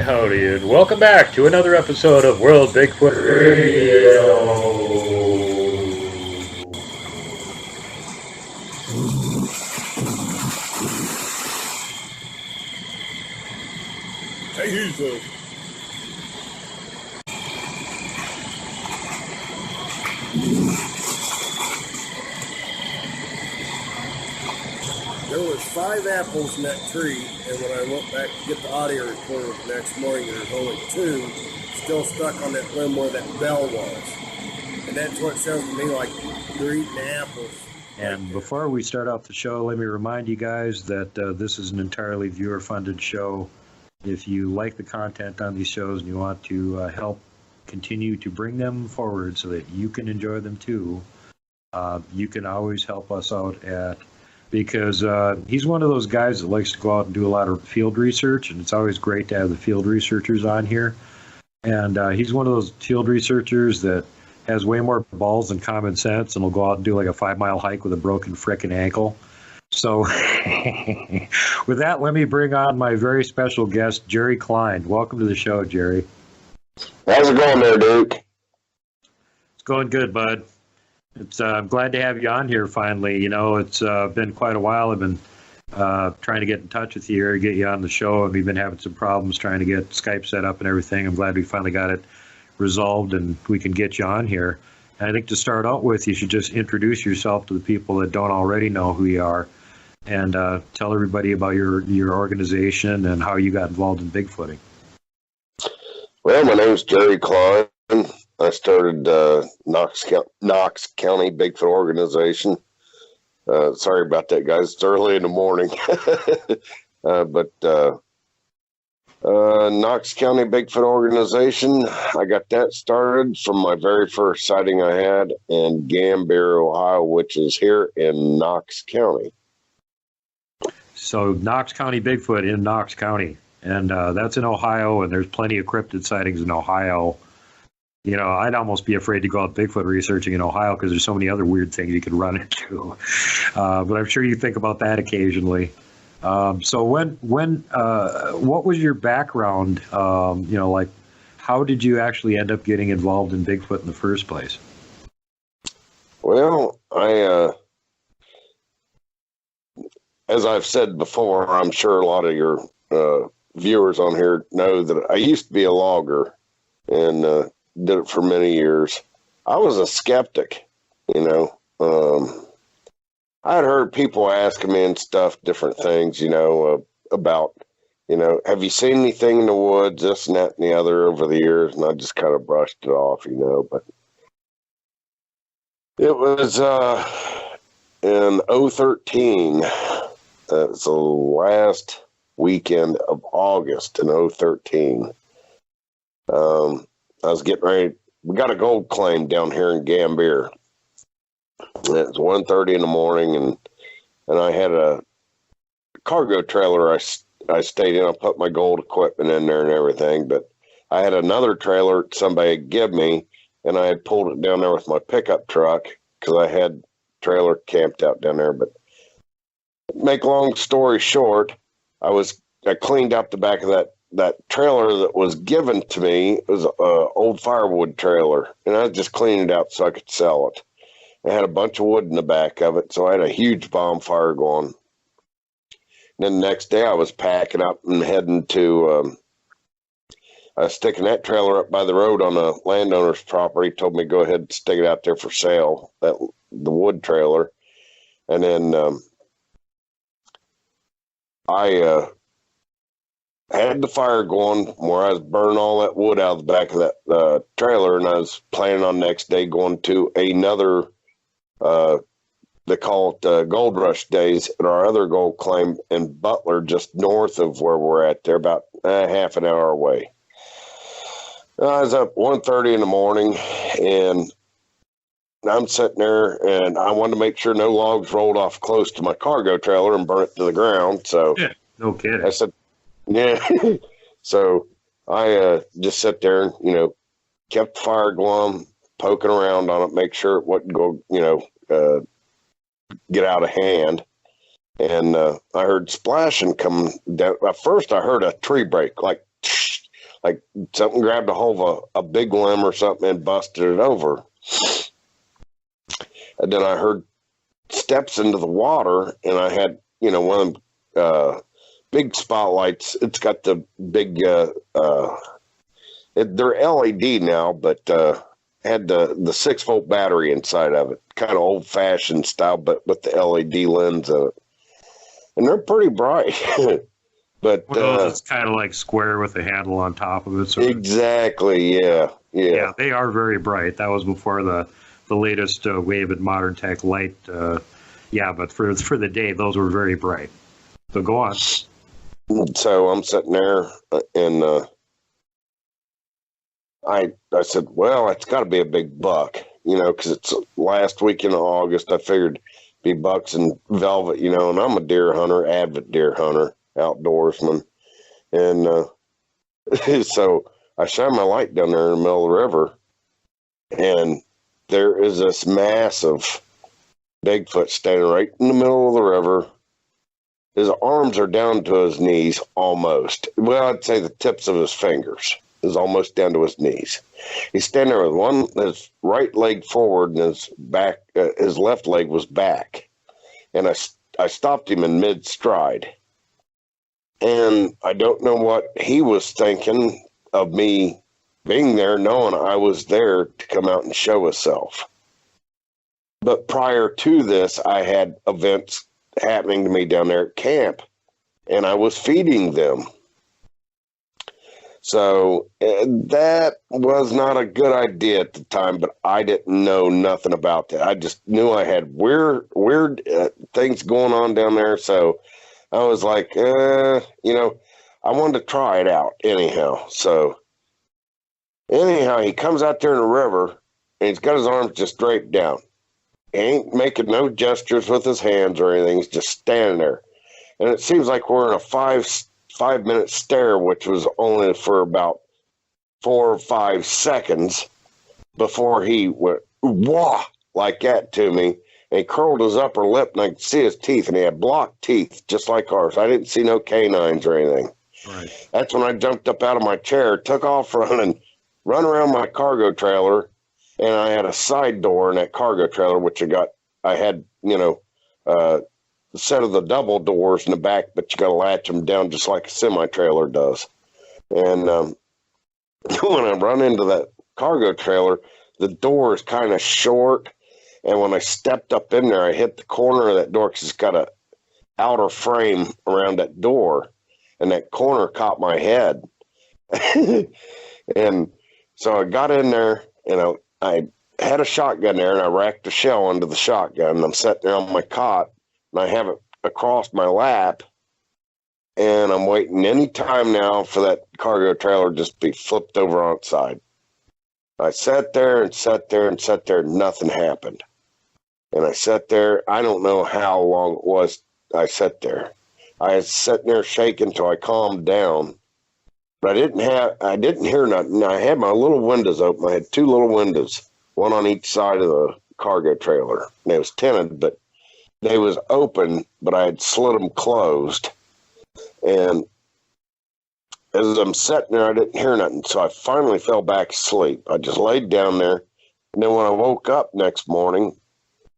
Howdy, and welcome back to another episode of World Bigfoot Radio. There was 5 apples in that tree, and when I went back to get the audio recorder the next morning, there was only 2 still stuck on that limb where that bell was. And that's what it sounds to me like you're eating apples. And before we start off the show, let me remind you guys that this is an entirely viewer-funded show. If you like the content on these shows and you want to help continue to bring them forward so that you can enjoy them too, you can always help us out because he's one of those guys that likes to go out and do a lot of field research, and it's always great to have the field researchers on here. And he's one of those field researchers that has way more balls than common sense and will go out and do like a 5-mile hike with a broken frickin' ankle. So with that, let me bring on my very special guest, Jerry Cline. Welcome to the show, Jerry. How's it going there, Duke? It's going good, bud. I'm glad to have you on here finally. You know, it's been quite a while. I've been trying to get in touch with you or get you on the show, and we've been having some problems trying to get Skype set up and everything. I'm glad we finally got it resolved and we can get you on here. And I think to start out with, you should just introduce yourself to the people that don't already know who you are, and tell everybody about your organization and how you got involved in Bigfooting. Well, my name's Jerry Cline. I started Knox County Bigfoot Organization. Sorry about that, guys. It's early in the morning. But Knox County Bigfoot Organization, I got that started from my very first sighting I had in Gambier, Ohio, which is here in Knox County. So Knox County Bigfoot in Knox County. And that's in Ohio, and there's plenty of cryptid sightings in Ohio. You know, I'd almost be afraid to go out Bigfoot researching in Ohio because there's so many other weird things you could run into. But I'm sure you think about that occasionally. So what was your background? You know, like, how did you actually end up getting involved in Bigfoot in the first place? Well, as I've said before, I'm sure a lot of your viewers on here know that I used to be a logger and did it for many years. I was a skeptic, you know. I had heard people asking me and stuff, different things, you know, about, you know, have you seen anything in the woods, this and that and the other over the years, and I just kind of brushed it off, you know. But it was in 2013. It's the last weekend of August in 2013. I was getting ready. We got a gold claim down here in Gambier. It's 1:30 in the morning, and I had a cargo trailer I stayed in. I put my gold equipment in there and everything, but I had another trailer somebody had given me, and I had pulled it down there with my pickup truck because I had trailer camped out down there. But make long story short, I was I cleaned out the back of that trailer that was given to me. It was an old firewood trailer, and I was just cleaning it out so I could sell it. I had a bunch of wood in the back of it, so I had a huge bonfire going. And then the next day I was packing up and heading to, I was sticking that trailer up by the road on a landowner's property, told me to go ahead and stick it out there for sale, the wood trailer. And then I had the fire going where I was burning all that wood out of the back of that trailer, and I was planning on next day going to another, they call it Gold Rush Days at our other gold claim in Butler, just north of where we're at there, about half an hour away. I was up 1:30 in the morning, and I'm sitting there, and I wanted to make sure no logs rolled off close to my cargo trailer and burn it to the ground. So Yeah, no kidding. I said, yeah. So I just sat there and, you know, kept the fire going, poking around on it, make sure it wouldn't go, you know, get out of hand. And I heard splashing coming down. At first I heard a tree break, like something grabbed a hold of a big limb or something and busted it over. And then I heard steps into the water, and I had, you know, one of them big spotlights. It's got the big, they're LED now, but had the 6-volt battery inside of it, kind of old fashioned style, but with the LED lens in it. And they're pretty bright. But well, it's kind of like square with a handle on top of it. So exactly, yeah. Yeah, they are very bright. That was before the latest wave of modern tech light. Yeah, but for the day, those were very bright. So go on. So I'm sitting there, and I said, well, it's got to be a big buck, you know, because it's last week in August. I figured be bucks and velvet, you know, and I'm a deer hunter, avid deer hunter, outdoorsman. And so I shine my light down there in the middle of the river, and there is this massive Bigfoot standing right in the middle of the river. His arms are down to his knees almost. Well, I'd say the tips of his fingers is almost down to his knees. He's standing there with his right leg forward and his back, his left leg was back. And I stopped him in mid stride. And I don't know what he was thinking of me being there, knowing I was there to come out and show himself. But prior to this, I had events happening to me down there at camp, and I was feeding them. So that was not a good idea at the time, but I didn't know nothing about that. I just knew I had weird things going on down there. So I was like, you know, I wanted to try it out anyhow. So anyhow, he comes out there in the river, and he's got his arms just draped down. He ain't making no gestures with his hands or anything. He's just standing there. And it seems like we're in a 5-minute stare, which was only for about 4 or 5 seconds before he went, wah, like that to me. And he curled his upper lip, and I could see his teeth, and he had blocked teeth just like ours. I didn't see no canines or anything. Right. That's when I jumped up out of my chair, took off running, run around my cargo trailer, and I had a side door in that cargo trailer, which I had, you know, a set of the double doors in the back, but you got to latch them down just like a semi-trailer does. And when I run into that cargo trailer, the door is kind of short. And when I stepped up in there, I hit the corner of that door because it's got a outer frame around that door. And that corner caught my head. And so I got in there, and I had a shotgun there, and I racked a shell under the shotgun. And I'm sitting there on my cot, and I have it across my lap, and I'm waiting any time now for that cargo trailer just to be flipped over on its side. I sat there and sat there and sat there, and nothing happened. And I sat there, I don't know how long it was I sat there. I was sitting there shaking till I calmed down. But I didn't hear nothing. I had my little windows open. I had 2 little windows, one on each side of the cargo trailer. And it was tinted, but they was open, but I had slid them closed. And as I'm sitting there, I didn't hear nothing. So I finally fell back asleep. I just laid down there. And then when I woke up next morning,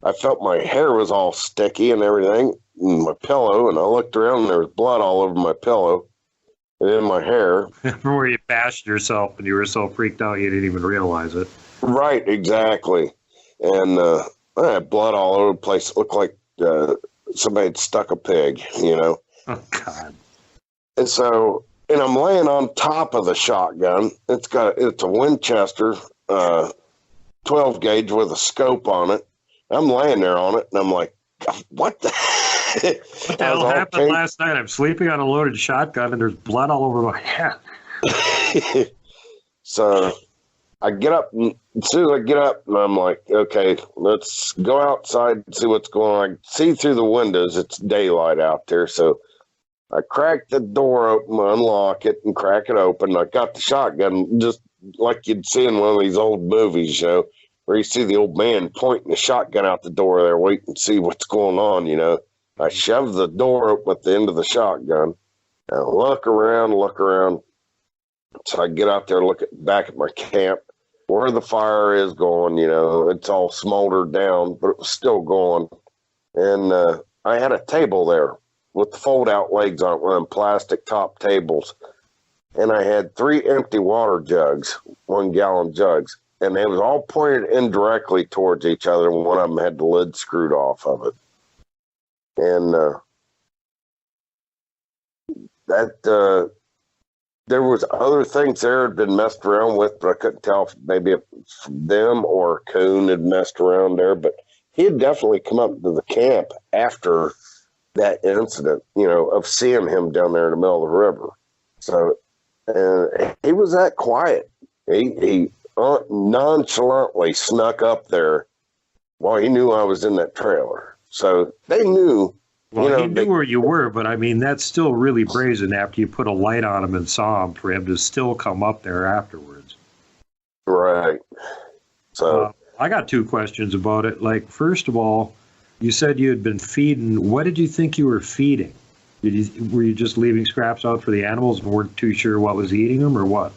I felt my hair was all sticky and everything, and my pillow. And I looked around and there was blood all over my pillow and in my hair. Where you bashed yourself and you were so freaked out you didn't even realize it. Right, exactly. And I had blood all over the place. It looked like somebody had stuck a pig, you know. Oh, God. And so, and I'm laying on top of the shotgun. It's a Winchester 12 gauge with a scope on it. I'm laying there on it, and I'm like, what the What the hell happened last night? I'm sleeping on a loaded shotgun, and there's blood all over my head. So I get up, and as soon as I get up, and I'm like, okay, let's go outside and see what's going on. I see through the windows, it's daylight out there, so I crack the door open, unlock it, and crack it open. I got the shotgun just like you'd see in one of these old movies, you know, where you see the old man pointing the shotgun out the door there, waiting to see what's going on, you know. I shove the door open at the end of the shotgun, and I look around. So I get out there, back at my camp, where the fire is going, you know. It's all smoldered down, but it was still going. And I had a table there with the fold-out legs on it, one of them plastic top tables. And I had 3 empty water jugs, 1-gallon jugs. And they was all pointed indirectly towards each other, and one of them had the lid screwed off of it. And there was other things there had been messed around with, but I couldn't tell if maybe it's them or Coon had messed around there. But he had definitely come up to the camp after that incident, you know, of seeing him down there in the middle of the river. So he was that quiet. He nonchalantly snuck up there while he knew I was in that trailer. So they knew. Well, you know, he knew where you were, but I mean, that's still really brazen after you put a light on him and saw him, for him to still come up there afterwards. Right. So I got 2 questions about it. Like, first of all, you said you had been feeding. What did you think you were feeding? Were you just leaving scraps out for the animals and weren't too sure what was eating them, or what?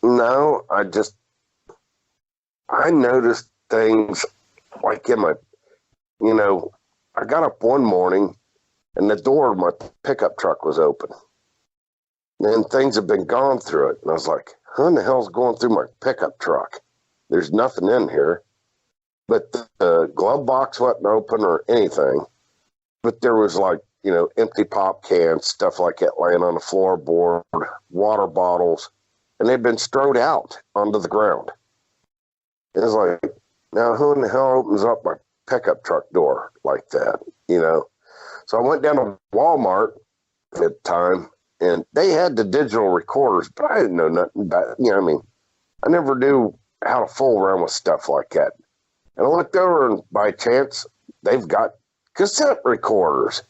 No, I noticed things like in my, you know, I got up one morning and the door of my pickup truck was open. And things had been gone through it. And I was like, who in the hell's going through my pickup truck? There's nothing in here. But the glove box wasn't open or anything. But there was, like, you know, empty pop cans, stuff like that laying on the floorboard, water bottles, and they'd been strode out onto the ground. It was like, now who in the hell opens up my pickup truck door like that, you know? So I went down to Walmart at the time, and they had the digital recorders, but I didn't know nothing about it. You know what I mean? I never knew how to fool around with stuff like that. And I looked over, and by chance, they've got cassette recorders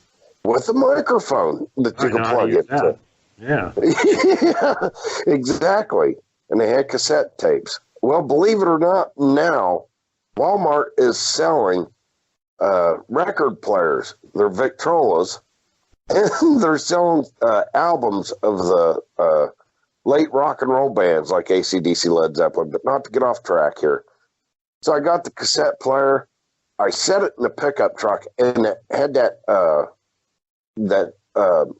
with a microphone that you can plug into. Yeah. Yeah, exactly. And they had cassette tapes. Well, believe it or not, now Walmart is selling record players. They're Victrolas, and they're selling albums of the late rock and roll bands like AC/DC, Led Zeppelin, but not to get off track here. So I got the cassette player. I set it in the pickup truck, and it had that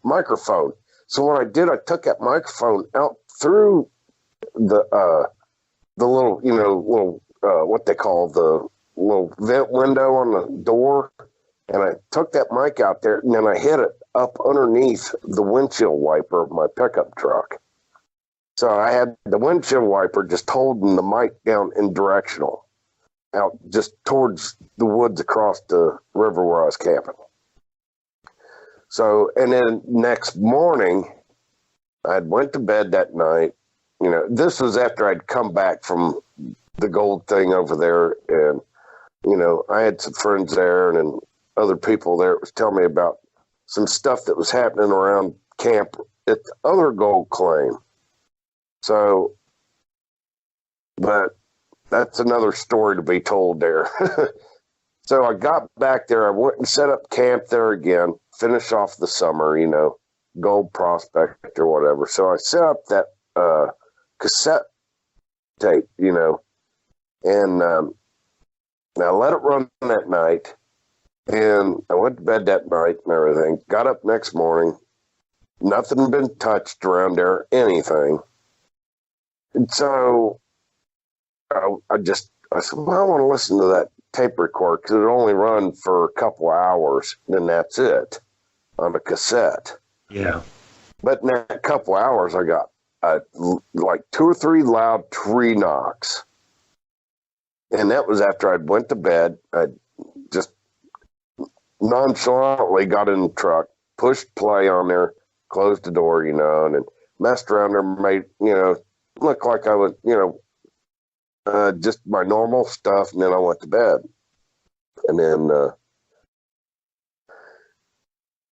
microphone. So what I did, I took that microphone out through the little, you know, what they call the little vent window on the door, and I took that mic out there, and then I hit it up underneath the windshield wiper of my pickup truck. So I had the windshield wiper just holding the mic down in directional, out just towards the woods across the river where I was camping. So, and then next morning, I went to bed that night. You know, this was after I'd come back from the gold thing over there. And, you know, I had some friends there and other people there that was telling me about some stuff that was happening around camp at the other gold claim. So, but that's another story to be told there. So I got back there. I went and set up camp there again, finish off the summer, you know. Gold Prospect or whatever. So I set up that cassette tape, you know, and I let it run that night. And I went to bed that night and everything. Got up next morning. Nothing had been touched around there, anything. And so I said, well, I want to listen to that tape record because it only run for a couple of hours. Then that's it on a cassette. Yeah. But in that couple of hours, I got like 2 or 3 loud tree knocks. And that was after I'd went to bed. I just nonchalantly got in the truck, pushed play on there, closed the door, you know, and then messed around there, made, you know, look like I was, you know, just my normal stuff. And then I went to bed. And then,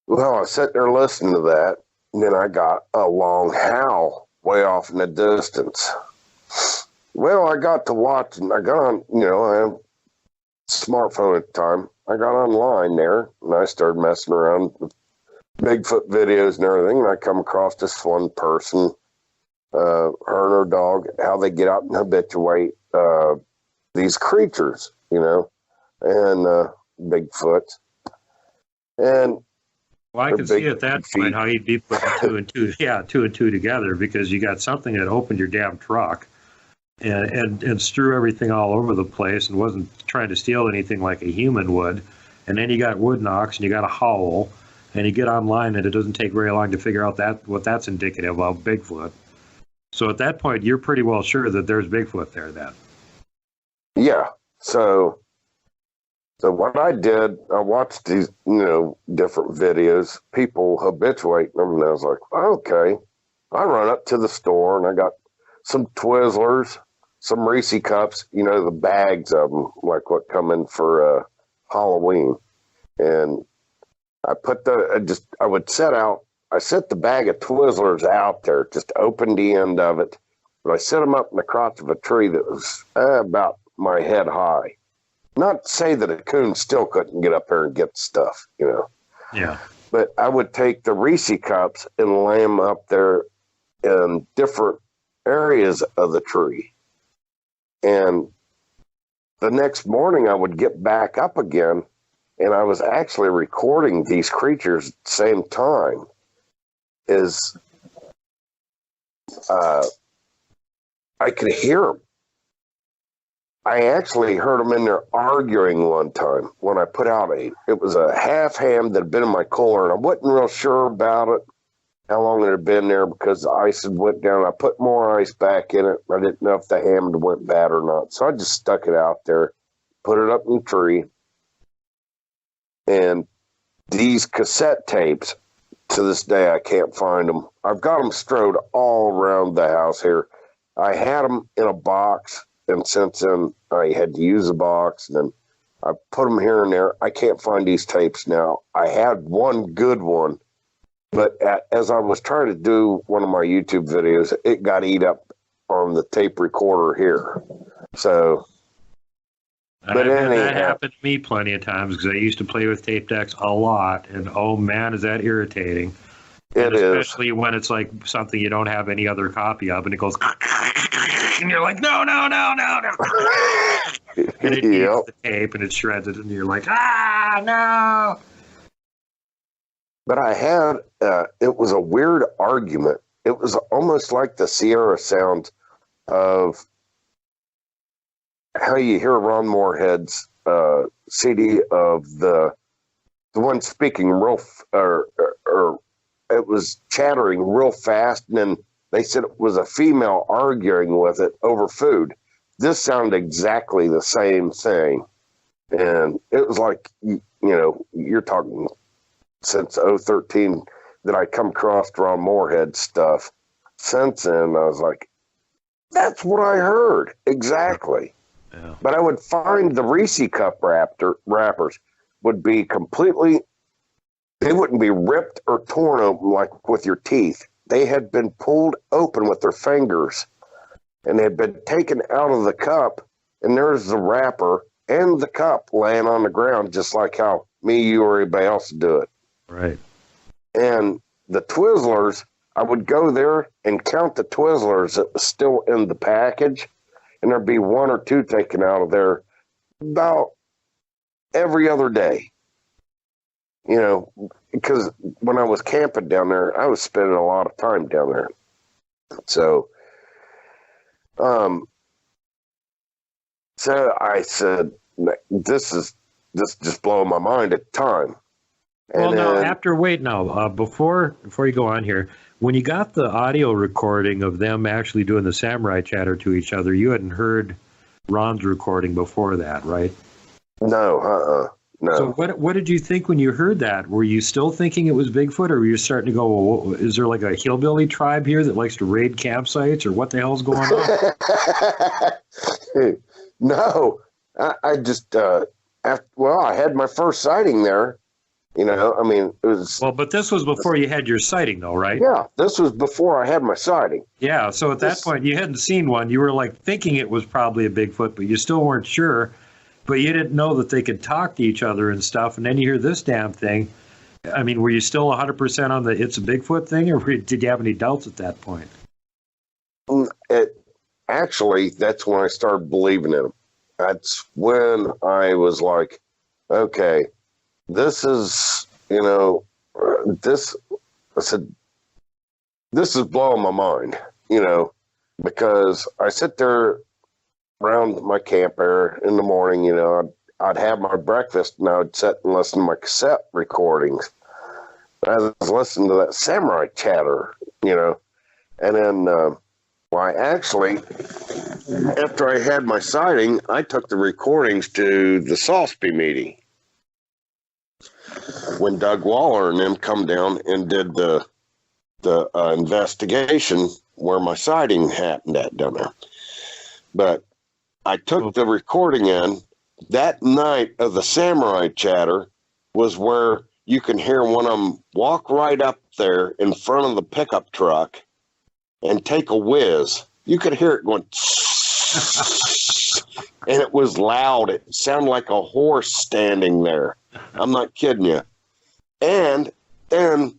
well, I sat there listening to that. And then I got a long howl way off in the distance. Well, I got to watch, and I got on, you know, I had a smartphone at the time. I got online there, and I started messing around with Bigfoot videos and everything, and I come across this one person, her and her dog, how they get out and habituate these creatures, you know, and Bigfoot. And well, I can see at that point how you'd be putting 2 and 2, 2 and 2 together, because you got something that opened your damn truck and strew everything all over the place and wasn't trying to steal anything like a human would. And then you got wood knocks and you got a howl, and you get online and it doesn't take very long to figure out what that's indicative of, Bigfoot. So at that point, you're pretty well sure that there's Bigfoot there then. Yeah. So what I did, I watched these, you know, different videos, people habituating them, and I was like, okay. I run up to the store and I got some Twizzlers, some Reese cups, you know, the bags of them, like what come in for Halloween. And I set the bag of Twizzlers out there, just opened the end of it, but I set them up in the crotch of a tree that was about my head high. Not to say that a coon still couldn't get up there and get stuff, you know. Yeah. But I would take the Reese cups and lay them up there in different areas of the tree. And the next morning I would get back up again, and I was actually recording these creatures at the same time as I could hear them. I actually heard them in there arguing one time when I put out it was a half ham that had been in my cooler, and I wasn't real sure about it, how long it had been there, because the ice had went down. I put more ice back in it. I didn't know if the ham had went bad or not. So I just stuck it out there, put it up in the tree. And these cassette tapes, to this day, I can't find them. I've got them strode all around the house here. I had them in a box, and since then I had to use a box, and then I put them here and there. I can't find these tapes now. I had one good one, but as I was trying to do one of my YouTube videos, it got eat up on the tape recorder here. So, but that happened to me plenty of times, because I used to play with tape decks a lot, and oh man, is that irritating. It is. Especially when it's like something you don't have any other copy of, and it goes, and you're like, no. And it eats the tape, and it shreds it, and you're like, no. But I had, it was a weird argument. It was almost like the Sierra sound of how you hear Ron Moorhead's CD of the one speaking real, or it was chattering real fast, and then they said it was a female arguing with it over food. This sounded exactly the same thing. And it was like, you know, you're talking since 2013 that I come across Ron Moorhead stuff. Since then, I was like, that's what I heard. Exactly. Yeah. But I would find the Reese Cup wrappers would be completely, they wouldn't be ripped or torn open like with your teeth. They had been pulled open with their fingers, and they had been taken out of the cup, and there's the wrapper and the cup laying on the ground, just like how me, you, or anybody else would do it. Right. And the Twizzlers, I would go there and count the Twizzlers that was still in the package, and there'd be one or two taken out of there about every other day. You know, because when I was camping down there, I was spending a lot of time down there. So, so I said, this just blowing my mind at the time. Well, now, before you go on here, when you got the audio recording of them actually doing the samurai chatter to each other, you hadn't heard Ron's recording before that, right? No, no. So what did you think when you heard that? Were you still thinking it was Bigfoot, or were you starting to go, well, is there like a hillbilly tribe here that likes to raid campsites, or what the hell's going on? No, I just, I had my first sighting there. You know, I mean, it was... Well, but this was before you had your sighting, though, right? Yeah, this was before I had my sighting. Yeah, so at that point, you hadn't seen one. You were, like, thinking it was probably a Bigfoot, but you still weren't sure. But you didn't know that they could talk to each other and stuff. And then you hear this damn thing. I mean, were you still 100% on the it's a Bigfoot thing, or did you have any doubts at that point? Actually, that's when I started believing in them. That's when I was like, okay, this is, you know, I said, this is blowing my mind, you know, because I sit there around my camper in the morning, you know, I'd have my breakfast and I'd sit and listen to my cassette recordings. I was listening to that samurai chatter, you know, and then, actually, after I had my sighting, I took the recordings to the Salisbury meeting. When Doug Waller and them come down and did the investigation where my sighting happened at down there. But I took the recording in. That night of the samurai chatter was where you can hear one of them walk right up there in front of the pickup truck and take a whiz. You could hear it going, and it was loud. It sounded like a horse standing there. I'm not kidding you. And then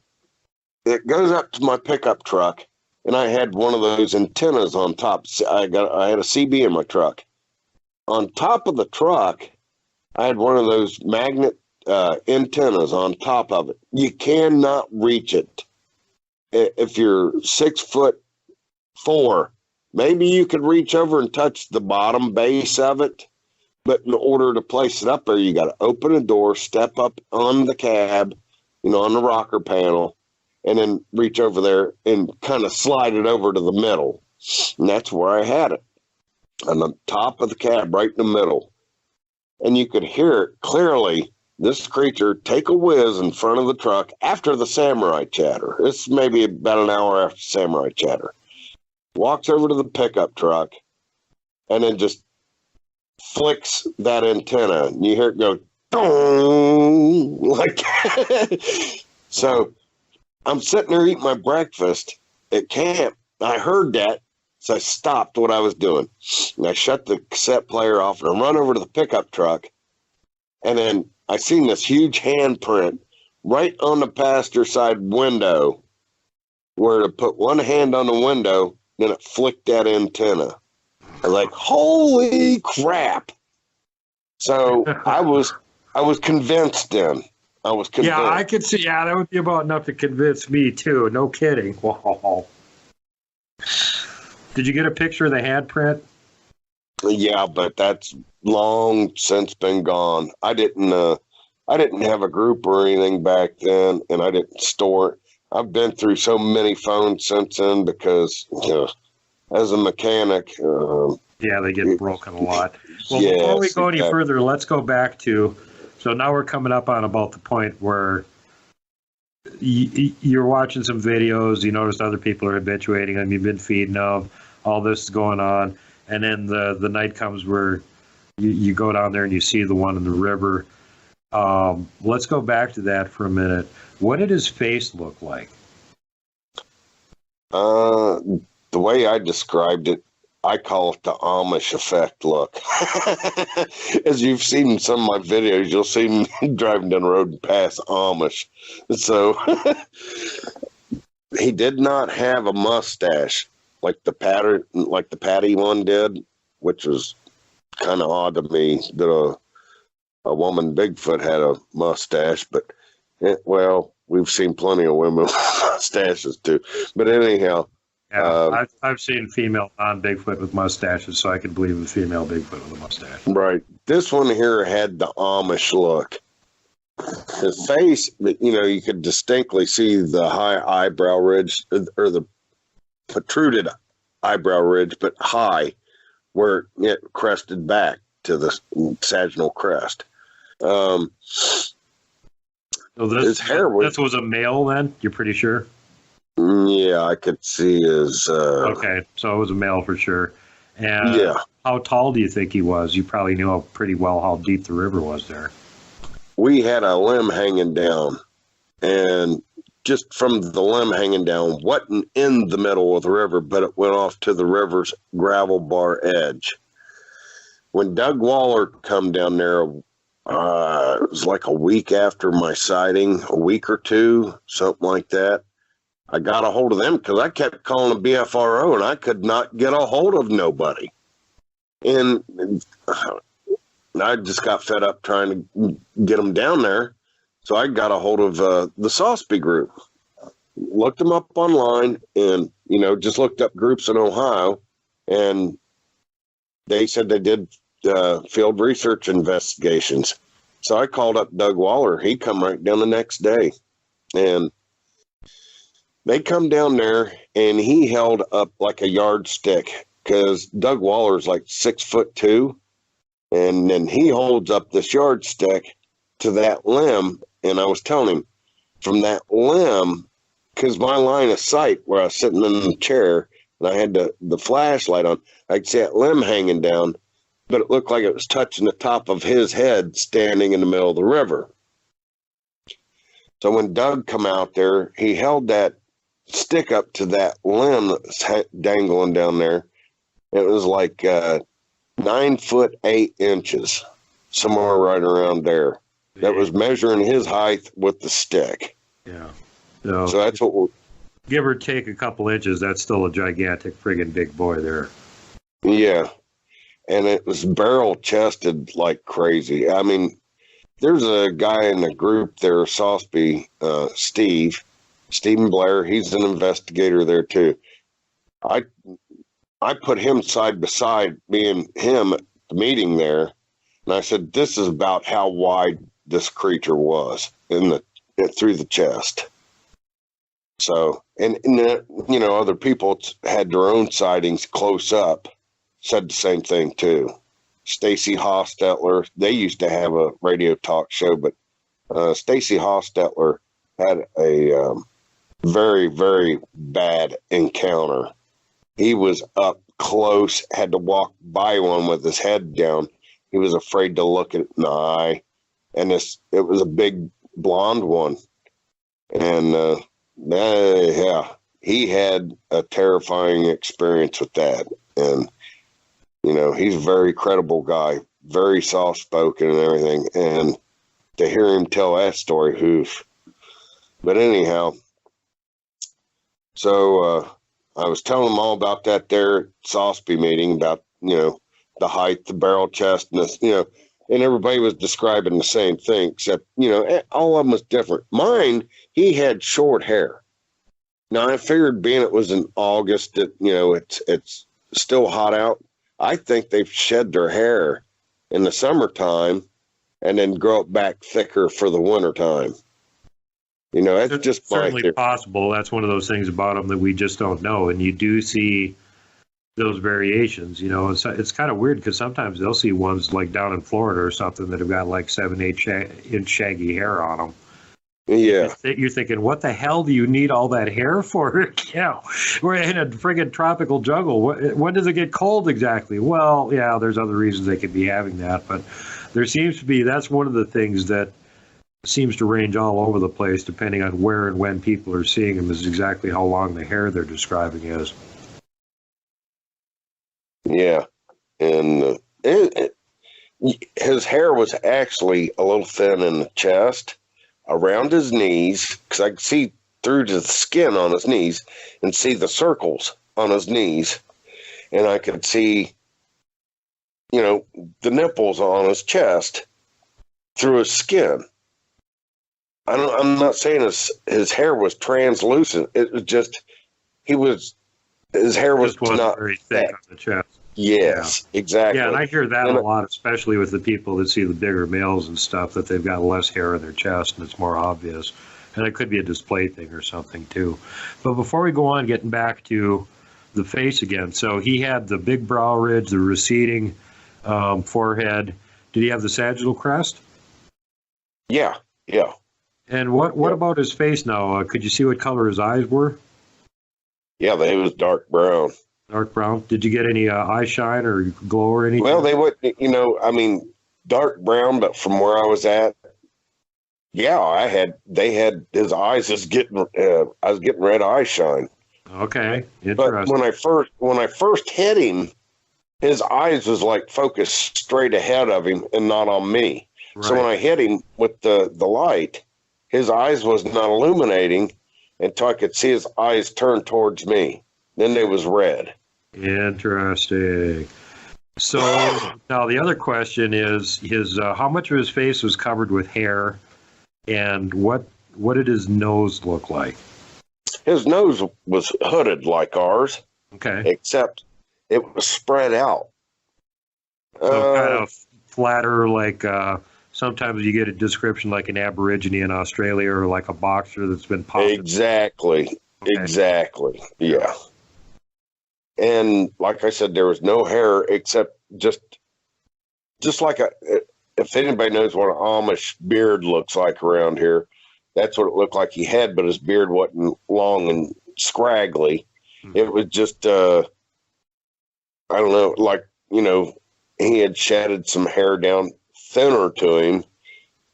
it goes up to my pickup truck, and I had one of those antennas on top. I had a CB in my truck. On top of the truck, I had one of those magnet antennas on top of it. You cannot reach it. If you're 6'4", maybe you could reach over and touch the bottom base of it. But in order to place it up there, you got to open a door, step up on the cab, you know, on the rocker panel, and then reach over there and kind of slide it over to the middle. And that's where I had it, on the top of the cab, right in the middle. And you could hear it clearly, this creature take a whiz in front of the truck after the samurai chatter. It's maybe about an hour after samurai chatter. Walks over to the pickup truck and then just flicks that antenna, and you hear it go, dong, like So I'm sitting there eating my breakfast at camp. I heard that, so I stopped what I was doing. And I shut the cassette player off and I run over to the pickup truck. And then I seen this huge handprint right on the passenger side window, where to put one hand on the window, then it flicked that antenna. I was like, holy crap. So I was convinced then. I was convinced. Yeah, I could see. Yeah, that would be about enough to convince me, too. No kidding. Wow. Did you get a picture of the handprint? Yeah, but that's long since been gone. I didn't have a group or anything back then, and I didn't store it. I've been through so many phones since then because, you know, as a mechanic. Yeah, they get broken a lot. Well, yes, before we go any further, let's go back to, so now we're coming up on about the point where you're watching some videos, you notice other people are habituating them, you've been feeding them, all this is going on, and then the night comes where you go down there and you see the one in the river. Let's go back to that for a minute. What did his face look like? The way I described it, I call it the Amish effect look. As you've seen in some of my videos, you'll see me driving down the road and pass Amish. So he did not have a mustache like the Patty one did, which was kind of odd to me that a woman Bigfoot had a mustache. But well, we've seen plenty of women with mustaches too. But anyhow, Yeah, I've seen female non-Bigfoot with mustaches, so I can believe a female Bigfoot with a mustache. right. This one here had the Amish look. His face, you know, you could distinctly see the high eyebrow ridge, or the protruded eyebrow ridge, but high, where it crested back to the sagittal crest. So His hair was... This was a male then? You're pretty sure? Yeah, I could see his... Okay, so it was a male for sure. And yeah. How tall do you think he was? You probably knew pretty well how deep the river was there. We had a limb hanging down, and just from the limb hanging down, wasn't in the middle of the river, but it went off to the river's gravel bar edge. When Doug Waller come down there, it was like a week after my sighting, a week or two, something like that. I got a hold of them because I kept calling the BFRO and I could not get a hold of nobody. And I just got fed up trying to get them down there. So I got a hold of the Sosby group, looked them up online, and, you know, just looked up groups in Ohio. And they said they did field research investigations. So I called up Doug Waller. He come right down the next day. And they come down there, and he held up like a yardstick because Doug Waller's like 6'2", and then he holds up this yardstick to that limb. And I was telling him from that limb, because my line of sight where I was sitting in the chair and I had the flashlight on, I could see that limb hanging down, but it looked like it was touching the top of his head standing in the middle of the river. So when Doug come out there, he held that stick up to that limb that's dangling down there. It was like 9'8", somewhere right around there. That was measuring his height with the stick. Yeah. So that's what give or take a couple inches, that's still a gigantic friggin' big boy there. Yeah. And it was barrel chested like crazy. I mean, there's a guy in the group there, Sosby, Stephen Blair. He's an investigator there too. I put him side by side, me and him at the meeting there. And I said, this is about how wide this creature was through the chest. So, and you know, other people had their own sightings close up, said the same thing too. Stacy Hostetler, they used to have a radio talk show, but Stacy Hostetler had a very, very bad encounter. He was up close, had to walk by one with his head down. He was afraid to look it in the eye. And it was a big blonde one. And yeah, he had a terrifying experience with that. And, you know, he's a very credible guy, very soft-spoken and everything. And to hear him tell that story, oof. But anyhow, so I was telling them all about that there at Sosby meeting, about, you know, the height, the barrel chest, and this, you know, and everybody was describing the same thing, except, you know, all of them was different. Mine, he had short hair. Now, I figured being it was in August, that, you know, it's still hot out. I think they've shed their hair in the summertime and then grow it back thicker for the wintertime. You know, that's just certainly possible. That's one of those things about them that we just don't know. And you do see those variations, you know. It's kind of weird because sometimes they'll see ones like down in Florida or something that have got like 7-8 inch shaggy hair on them. Yeah. You're thinking, what the hell do you need all that hair for? Yeah, we're in a friggin' tropical jungle. When does it get cold exactly? Well, yeah, there's other reasons they could be having that, but there seems to be, that's one of the things that seems to range all over the place depending on where and when people are seeing them, is exactly how long the hair they're describing is. Yeah. And his hair was actually a little thin in the chest, around his knees, because I could see through to the skin on his knees and see the circles on his knees. And I could see, you know, the nipples on his chest through his skin. I'm not saying his hair was translucent. It was just, his hair was Just wasn't not very thick on the chest. Yes, exactly. Yeah, and I hear that a lot, especially with the people that see the bigger males and stuff, that they've got less hair in their chest and it's more obvious. And it could be a display thing or something too. But before we go on, getting back to the face again. So he had the big brow ridge, the receding forehead. Did he have the sagittal crest? Yeah. And what about his face now? Could you see what color his eyes were? Yeah, they was dark brown. Dark brown. Did you get any eye shine or glow or anything? Well, they would, you know, I mean, dark brown, but from where I was at, yeah, they had his eyes was getting, I was getting red eye shine. Okay, interesting. But when I first hit him, his eyes was like focused straight ahead of him and not on me. Right. So when I hit him with the light, his eyes was not illuminating until I could see his eyes turn towards me. Then they was red. Interesting. So now the other question is how much of his face was covered with hair, and what did his nose look like? His nose was hooded like ours. Okay. Except it was spread out. So kind of flatter, like sometimes you get a description like an Aborigine in Australia or like a boxer that's been popped. Exactly. Okay. Exactly. Yeah. And like I said, there was no hair except just like if anybody knows what an Amish beard looks like around here, that's what it looked like he had, but his beard wasn't long and scraggly. Mm-hmm. It was just, I don't know, like, you know, he had shedded some hair down thinner to him,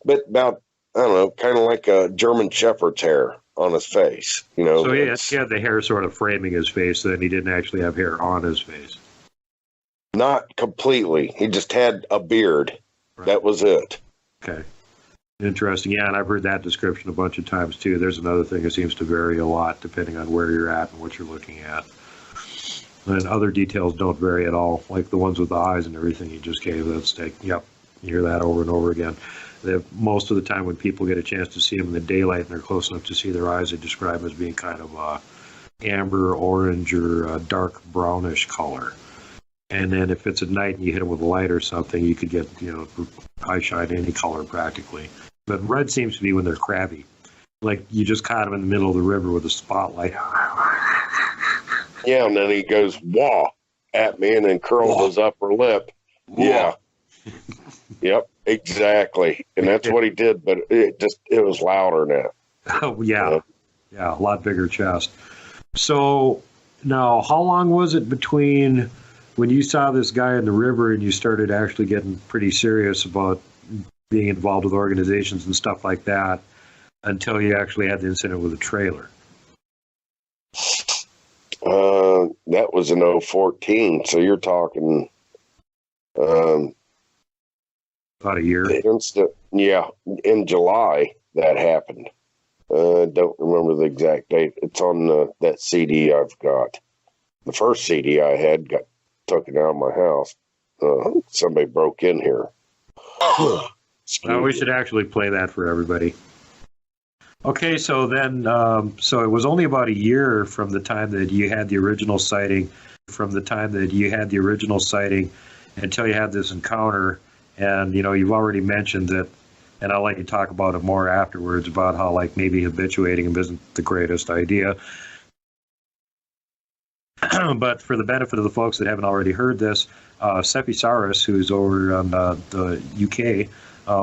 but about, I don't know, kind of like a German Shepherd's hair on his face, you know. So he had the hair sort of framing his face, then he didn't actually have hair on his face. Not completely. He just had a beard. Right. That was it. Okay. Interesting. Yeah, and I've heard that description a bunch of times too. There's another thing that seems to vary a lot depending on where you're at and what you're looking at. And other details don't vary at all, like the ones with the eyes and everything you just gave. Yep, you hear that over and over again. Most of the time when people get a chance to see them in the daylight and they're close enough to see their eyes, they describe them as being kind of amber, orange, or dark brownish color. And then if it's at night and you hit them with a light or something, you could get, you know, eye shine any color practically. But red seems to be when they're crabby. Like you just caught them in the middle of the river with a spotlight. Yeah, and then he goes, wah, at me and then curls his upper lip. Wah. Yeah. Yep, exactly. And that's what he did, but it was louder now. Oh, yeah. Yeah, a lot bigger chest. So now, how long was it between when you saw this guy in the river and you started actually getting pretty serious about being involved with organizations and stuff like that until you actually had the incident with a trailer? That was in 2014, so you're talking about a year. Yeah, in July that happened. Don't remember the exact date. It's on that CD I've got. The first CD I had got taken out of my house. Somebody broke in here. We should actually play that for everybody. Okay, so then, so it was only about a year from the time that you had the original sighting, until you had this encounter. And, you know, you've already mentioned that, and I'll let you talk about it more afterwards, about how, like, maybe habituating him isn't the greatest idea. But for the benefit of the folks that haven't already heard this, Seppi Saris, who's over on the UK,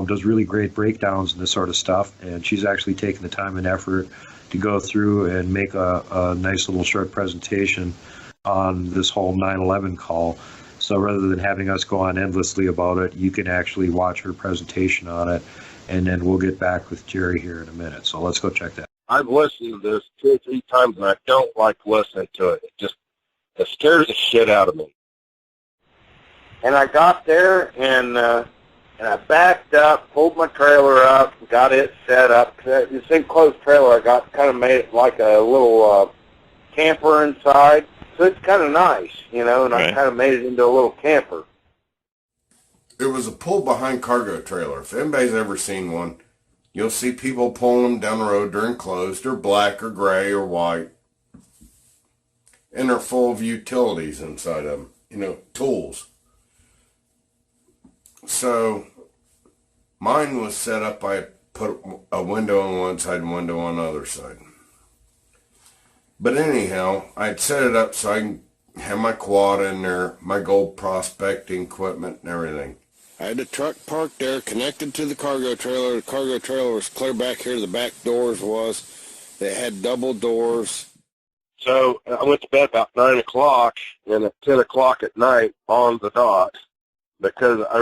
does really great breakdowns and this sort of stuff, and she's actually taken the time and effort to go through and make a nice little short presentation on this whole 9/11 call. So rather than having us go on endlessly about it, you can actually watch her presentation on it, and then we'll get back with Jerry here in a minute. So let's go check that. I've listened to this 2 or 3 times, and I don't like listening to it. It scares the shit out of me. And I got there, and And I backed up, pulled my trailer up, got it set up. This enclosed trailer I got kind of made it like a little camper inside. So it's kind of nice, you know, and I kind of made it into a little camper. It was a pull-behind cargo trailer. If anybody's ever seen one, you'll see people pulling them down the road. They're enclosed. They're black or gray or white. And they're full of utilities inside of them, you know, tools. So mine was set up, I put a window on one side and window on the other side. But anyhow, I'd set it up so I can have my quad in there, my gold prospecting equipment and everything. I had the truck parked there, connected to the cargo trailer. The cargo trailer was clear back here. The back doors was. They had double doors. So I went to bed about 9 o'clock, and at 10 o'clock at night on the dot, because I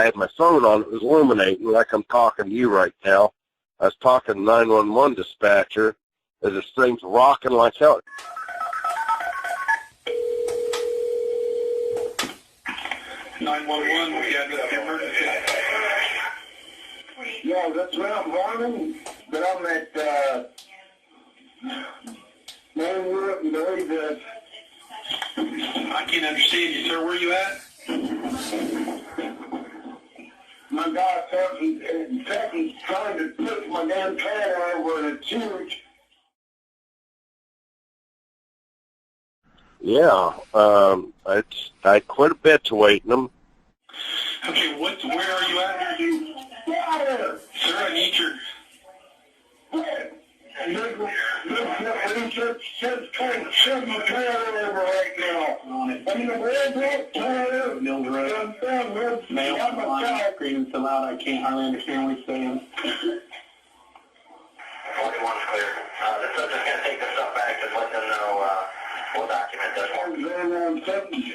had my phone on, it was illuminating like I'm talking to you right now. I was talking to 911 dispatcher as this thing's rocking like hell. 911, we got an emergency. Yeah, that's what I'm running, but I'm at main Europe and believe that. I can't understand you, sir. Where are you at? My God, something's trying to put my damn trailer over, and it's huge. Yeah, I quit a bit to waiting them. Okay, where are you at? Sir, I need your... Just trying to shove my trailer over right now. I'm the red trailer. Mills Road. Mail, screaming so loud I can't hardly understand what he's saying. 41's clear. This is just going to take the stuff back. Just let them know we'll document this one.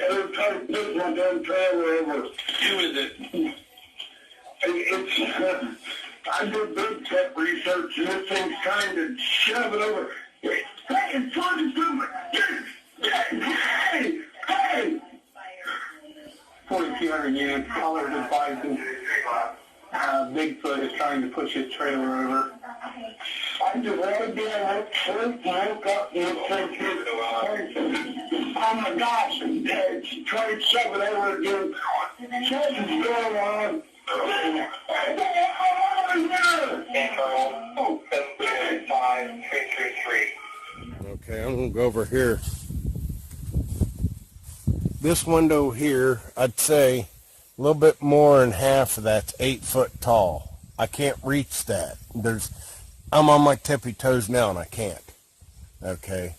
Every time I put my damn trailer over. Who is it? It's... I did big tech research, and this thing's trying to shove it over. It's trying to do it. Hey! 4,200 units, callers advising Bigfoot is trying to push his trailer over. I just laid down that sleep and woke up and it's oh my gosh, it's trying to shove it over again. Something's going on. Okay, I'm going to go over here. This window here, I'd say a little bit more than half of that's 8 foot tall. I can't reach that. I'm on my tippy toes now and I can't. Okay.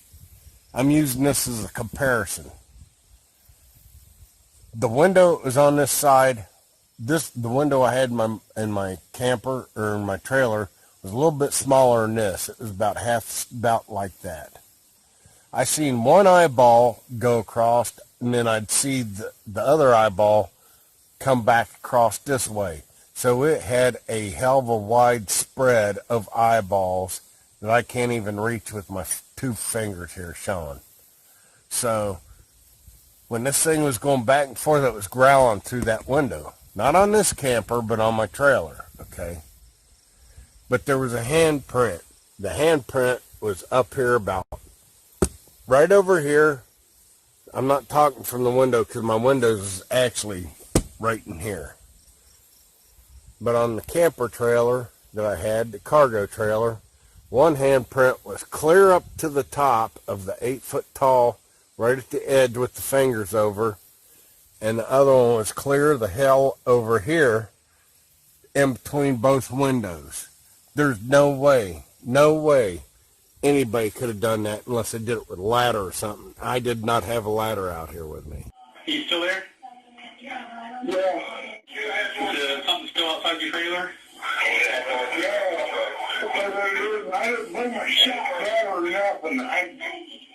I'm using this as a comparison. The window is on this side. The window I had in my camper or in my trailer was a little bit smaller than this. It was about like that. I seen one eyeball go across, and then I'd see the other eyeball come back across this way. So it had a hell of a wide spread of eyeballs that I can't even reach with my 2 fingers here showing. So when this thing was going back and forth, it was growling through that window. Not on this camper, but on my trailer, okay? But there was a handprint. The handprint was up here about right over here. I'm not talking from the window because my window is actually right in here. But on the camper trailer that I had, the cargo trailer, one handprint was clear up to the top of the 8 foot tall, right at the edge with the fingers over. And the other one was clear the hell over here in between both windows. There's no way anybody could have done that unless they did it with a ladder or something. I did not have a ladder out here with me. You still there? Yeah. Is something still outside your trailer? Yeah. I didn't bring my shit down or nothing. I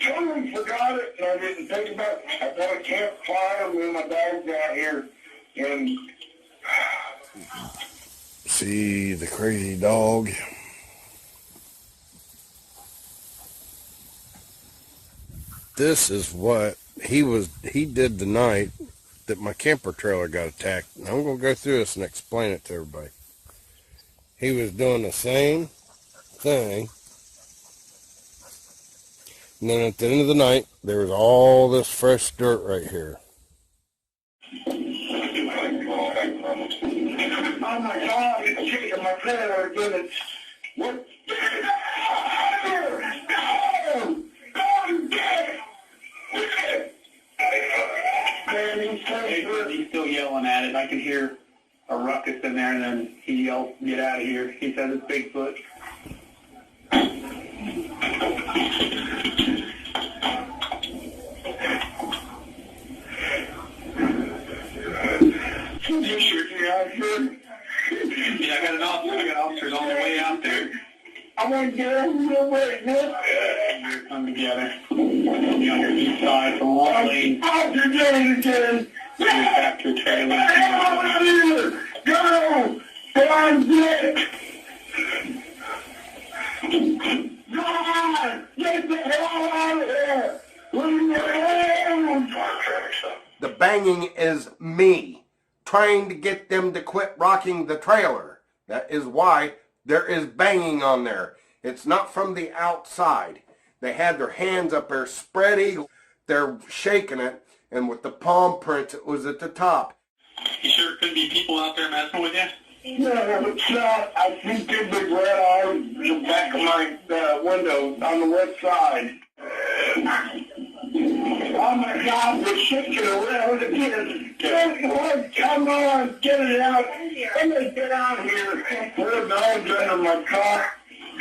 totally forgot it, and I didn't think about it. I got a campfire, me and my dog's out here, and... See the crazy dog. This is what he did tonight that my camper trailer got attacked. And I'm going to go through this and explain it to everybody. He was doing the same thing. And then at the end of the night, there was all this fresh dirt right here. Oh my God, it's shaking my trailer again. What? He's still yelling at it. I can hear a ruckus in there, and then he yells, "Get out of here." He says it's Bigfoot. Yeah, I got officers on the way out there. I want to get over real quick, man. We're coming together. Be on your east side, the long lane. Out your game again. Back to the trailer. Out here. Go! Go get! God! Get the hell out of here! Leave me alone! The banging is me trying to get them to quit rocking the trailer. That is why there is banging on there. It's not from the outside. They had their hands up there spread eagle. They're shaking it, and with the palm prints, it was at the top. You sure it couldn't be people out there messing with you? No, it's not. I see two big red eyes in the back of my window on the left side. Oh my God, they're shaking around again. Come on, get it out. Let me get out here. There are dogs under my car.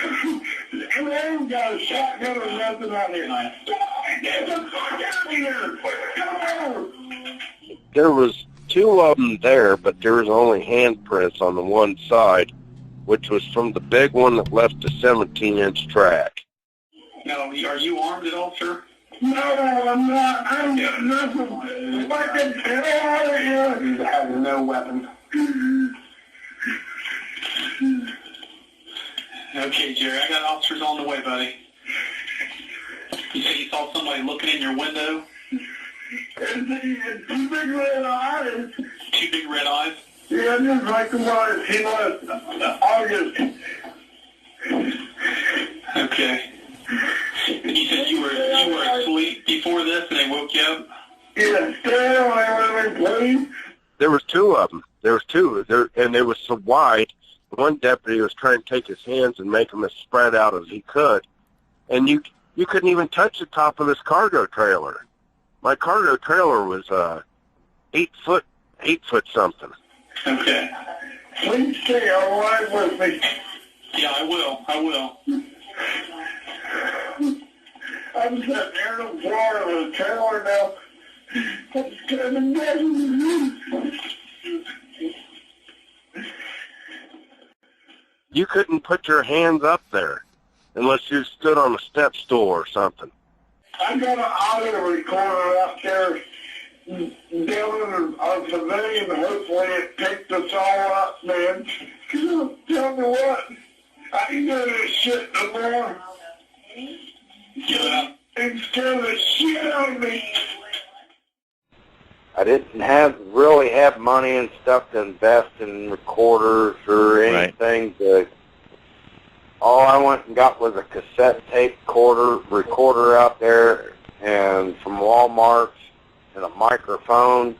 And I ain't got a shotgun or nothing out here. Get the fuck out of here. Come on. There was two of them there, but there was only handprints on the one side, which was from the big one that left a 17-inch track. No, are you armed at all, sir? No, I'm not. I'm got nothing. Fucking get out of here. You have no weapon. Okay, Jerry, I got officers on the way, buddy. You said you saw somebody looking in your window? It's two big red eyes. Two big red eyes? Yeah, just like the one he was August. Okay. And you said you were asleep before this and they woke you up? Yeah, stay away, please. There was two of them. There was two. And they were so wide. One deputy was trying to take his hands and make them as spread out as he could. And you couldn't even touch the top of this cargo trailer. My cargo trailer was 8 foot something. Okay. Please stay alive with me. Yeah, I will. I'm sitting here on the floor of the trailer now. I'm standing there. You couldn't put your hands up there unless you stood on a step stool or something. I got an audio recorder out there down on civilian. Hopefully it picked us all up, man. Tell me what, I ain't doing this shit no more. It's scaring the shit out of me. I didn't really have money and stuff to invest in recorders or anything. Right. All I went and got was a cassette tape recorder out there, and from Walmart, and a microphone.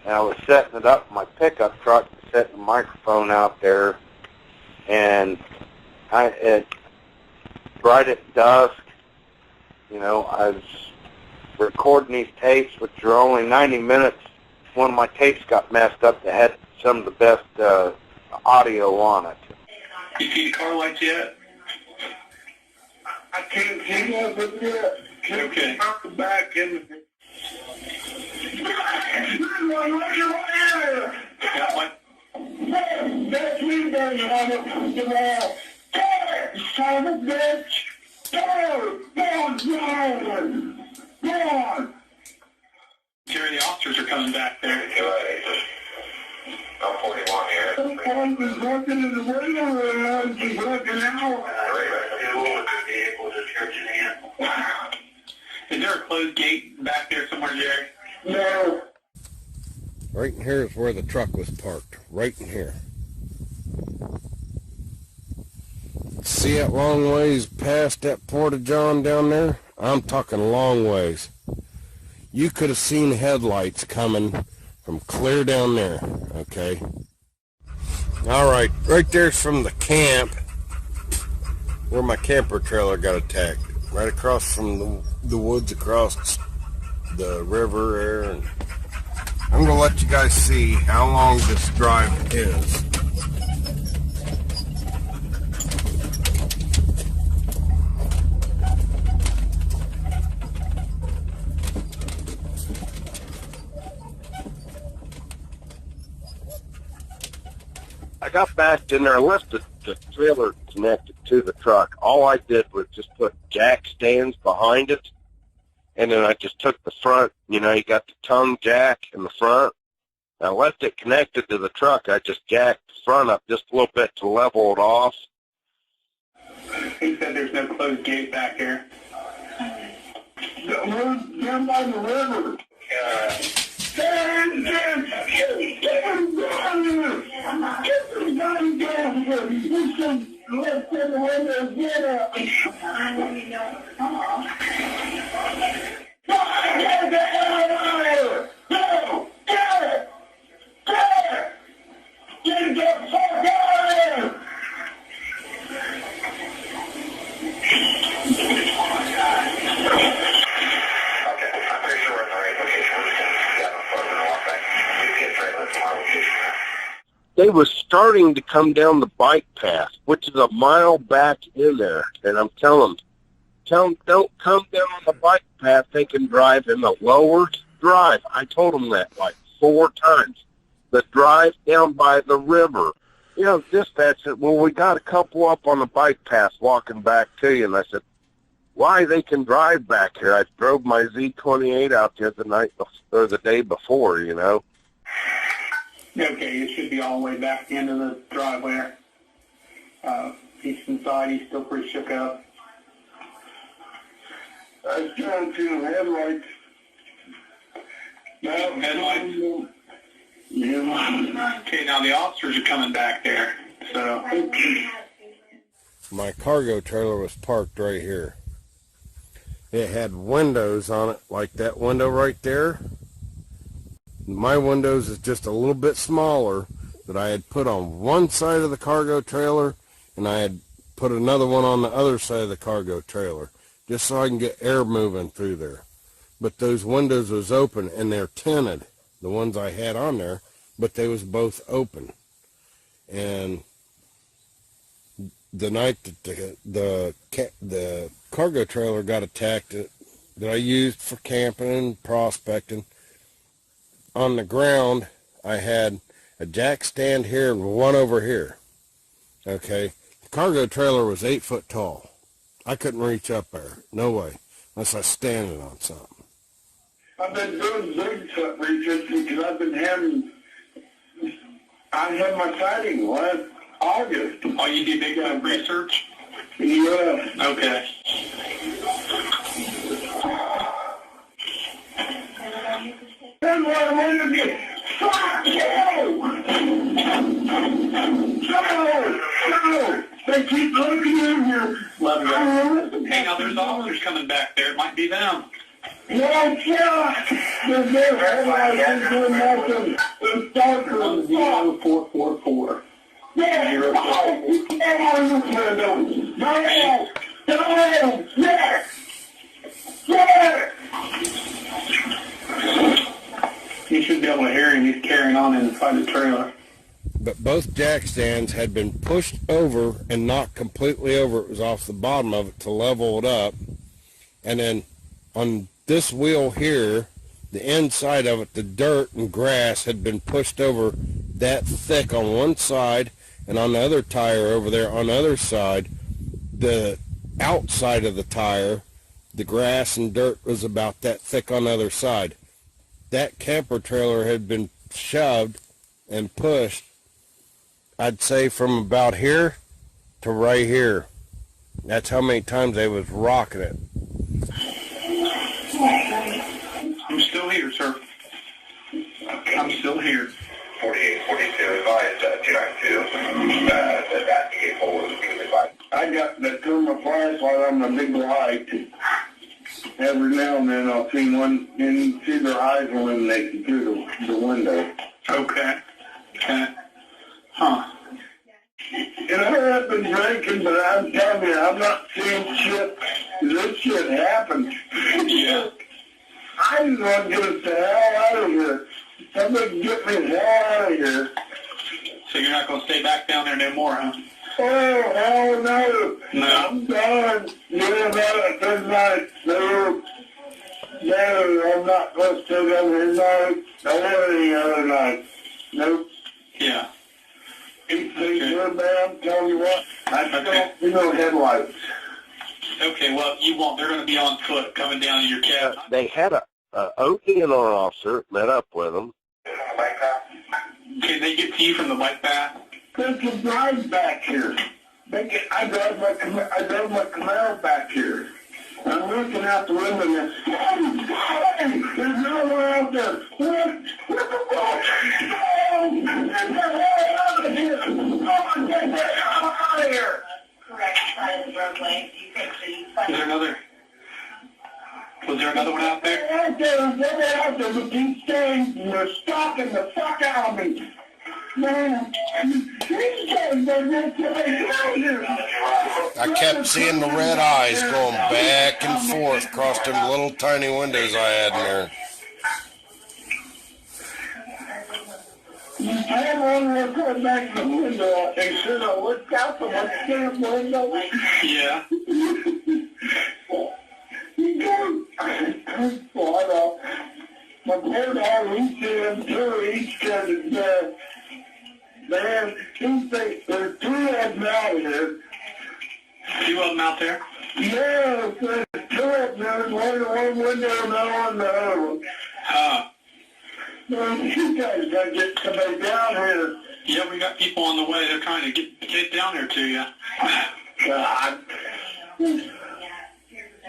And I was setting it up in my pickup truck, setting the microphone out there, and right at dusk, you know, I was recording these tapes, which are only 90 minutes. One of my tapes got messed up that had some of the best audio on it. You see the car lights yet? I can't see nothing yet. Okay. Out the back end. Got one? That's me, baby, on the wall. Son of a bitch! Go on! Jerry, the officers are coming back there. I'm 41 here. I'm just looking in the window and just looking out. Is there a closed gate back there somewhere, Jerry? No. Right in here is where the truck was parked. Right in here. See that long ways past that porta-john down there? I'm talking long ways. You could have seen headlights coming from clear down there, okay? Alright, right there's from the camp where my camper trailer got attacked. Right across from the woods across the river there. And I'm going to let you guys see how long this drive is. I got back in there. I left the trailer connected to the truck. All I did was just put jack stands behind it, and then I just took the front. You know, you got the tongue jack in the front. I left it connected to the truck. I just jacked the front up just a little bit to level it off. He said there's no closed gate back here. We're down by the river. They was starting to come down the bike path, which is a mile back in there. And I'm telling them, don't come down on the bike path. They can drive in the lower drive. I told them that like 4 times. The drive down by the river. You know, dispatch said, well, we got a couple up on the bike path walking back to you. And I said, why they can drive back here? I drove my Z28 out there the day before, you know. Okay, it should be all the way back into the driveway. He's inside. He's still pretty shook up. I still see headlights. Headlights? Yeah. Okay, now the officers are coming back there. So My cargo trailer was parked right here. It had windows on it, like that window right there. My windows is just a little bit smaller that I had put on one side of the cargo trailer, and I had put another one on the other side of the cargo trailer, just so I can get air moving through there. But those windows was open, and they're tinted, the ones I had on there, but they was both open. And the night that the cargo trailer got attacked that I used for camping and prospecting, on the ground, I had a jack stand here and one over here. Okay, the cargo trailer was 8 foot tall. I couldn't reach up there, no way, unless I was standing on something. I've been doing Bigfoot research because I had my sighting last August. Oh, you did Bigfoot research? Yeah. Okay. That's what I wanted to get. Fuck you! No! They keep looking in here. Love you. Hey, now there's officers coming back there. It might be them. Yeah. They're there. Everybody's doing nothing. It's darker. 0444. Yeah. You should be able to hear him. He's carrying on inside the trailer. But both jack stands had been pushed over and knocked completely over. It was off the bottom of it to level it up. And then on this wheel here, the inside of it, the dirt and grass had been pushed over that thick on one side, and on the other tire over there on the other side, the outside of the tire, the grass and dirt was about that thick on the other side. That camper trailer had been shoved and pushed, I'd say from about here to right here. That's how many times they was rocking it. I'm still here, sir. I'm still still here. 4842 advised, 292. That vehicle was being advised. I got the thermal flashlight on the big light. Every now and then I'll see one and see their eyes illuminating through the window. Okay. Okay. Huh. And I have been drinking, but I'm telling you, I'm not seeing shit. This shit happens. Yeah. I just want to get us the hell out of here. Somebody get me the hell out of here. So you're not going to stay back down there no more, huh? Oh, hell no. No. I'm done. Yeah, that this night. No. No, I'm not going to stay down here tonight. Or any other night. Nope. Yeah. These things are bad, I'm telling you what. I don't see no headlights. Okay, well, you won't. They're going to be on foot coming down to your cabin. They had a ODNR officer met up with them. Can they get to you from the bike path? There's some drives back here. I drive my Camaro back here. I'm looking out the window and there's no one out there. What the fuck? Get the hell out of here! Get the hell out of here! Correct side of the roadway. Is there another? Was there another one out there? Out there, they're out there, but these things are stalking the fuck out of me. Man, these guys are just out here. I kept seeing the red eyes going back and forth across them little tiny windows I had in there. I want to look back the window. They should have looked out the damn window. Yeah. My poor dog, he's in too. He's scared to death. Man, there's two of them out here. Two of them out there? Yeah, there's two of them. There's one in one window and one in the other one. Huh. Man, you guys got to get somebody down here. Yeah, we got people on the way. They're trying to get down there to you. God.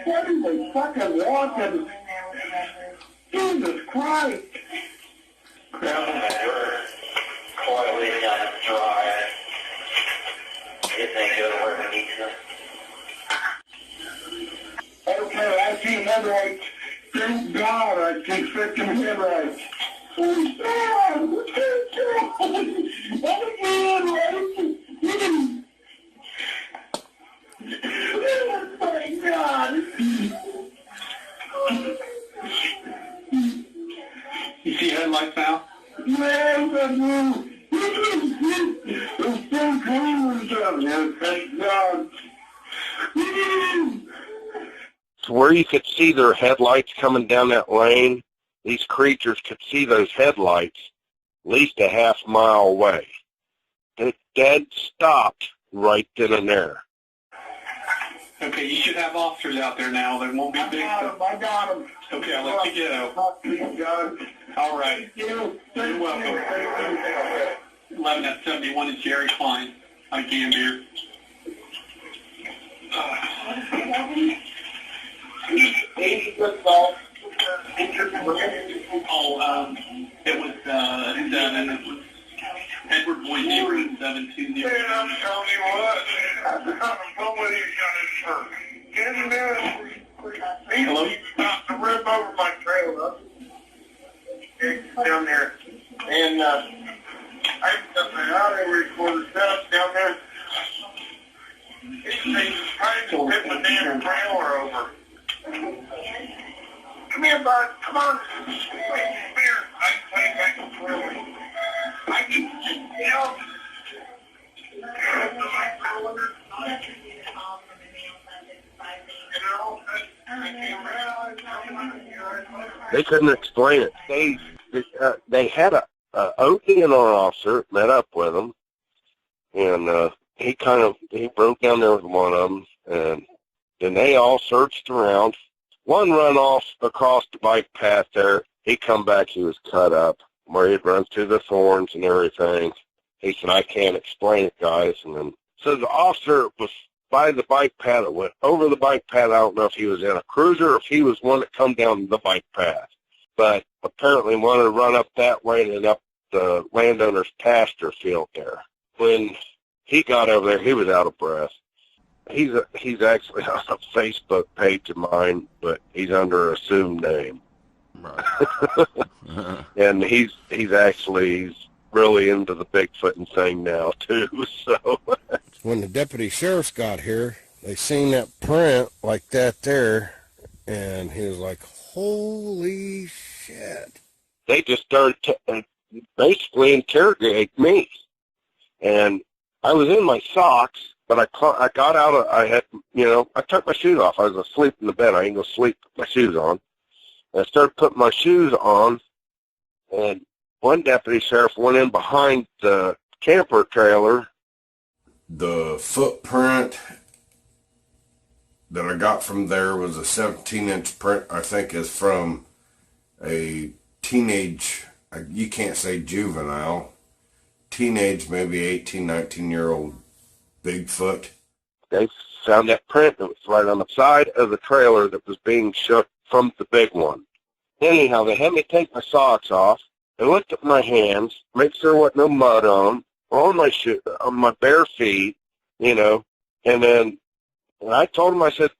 What are they fucking walking? Jesus Christ. Quietly down the drive. If they go to where we need to. Okay, I see headlights. Thank God I see freaking headlights. Oh, God. Oh, my God. You see headlights now? Man, there's still cameras down here, thank God. So where you could see their headlights coming down that lane, these creatures could see those headlights at least a half-mile away. They dead stopped right then and there. Okay, you should have officers out there now. They won't be big. I got him. Okay, I'll let you go. Thank God. All right. You're welcome. 11 at 71 is Jerry Cline on Gambier. It was 7. It was Edward Boyd neighborhood 720. Man, I'm telling you what. Nobody's got his shirt. Get him there. Hello? He's about to rip over my trailer. Down there. And I got the audio recorder set up down there. He's trying to tip the damn trailer over. Come here, bud. Come on. Come here. I can play back and forth. I can, you know. They couldn't explain it. They had a ODNR officer met up with them, and he broke down there with one of them, and then they all searched around. One run off across the bike path there. He come back, he was cut up where he'd run through the thorns and everything. He said, I can't explain it, guys. And then, so the officer was by the bike path, it went over the bike path. I don't know if he was in a cruiser or if he was one that come down the bike path. But apparently wanted to run up that way and then up the landowner's pasture field there. When he got over there, he was out of breath. He's actually on a Facebook page of mine, but he's under an assumed name. Right. And he's really into the Bigfooting thing now too. So when the deputy sheriffs got here, they seen that print like that there, and he was like, "Holy shit!" they just started to basically interrogate me, and I was in my socks, but I got out of, I took my shoes off. I was asleep in the bed. I ain't gonna sleep with my shoes on. And I started putting my shoes on, and one deputy sheriff went in behind the camper trailer. The footprint that I got from there was a 17-inch print, I think is from a teenage, you can't say juvenile, teenage, maybe 18, 19-year-old Bigfoot. They found that print that was right on the side of the trailer that was being shook from the big one. Anyhow, they had me take my socks off. They looked at my hands, make sure there wasn't no mud on my shoe, on my bare feet, and then I told them, I said,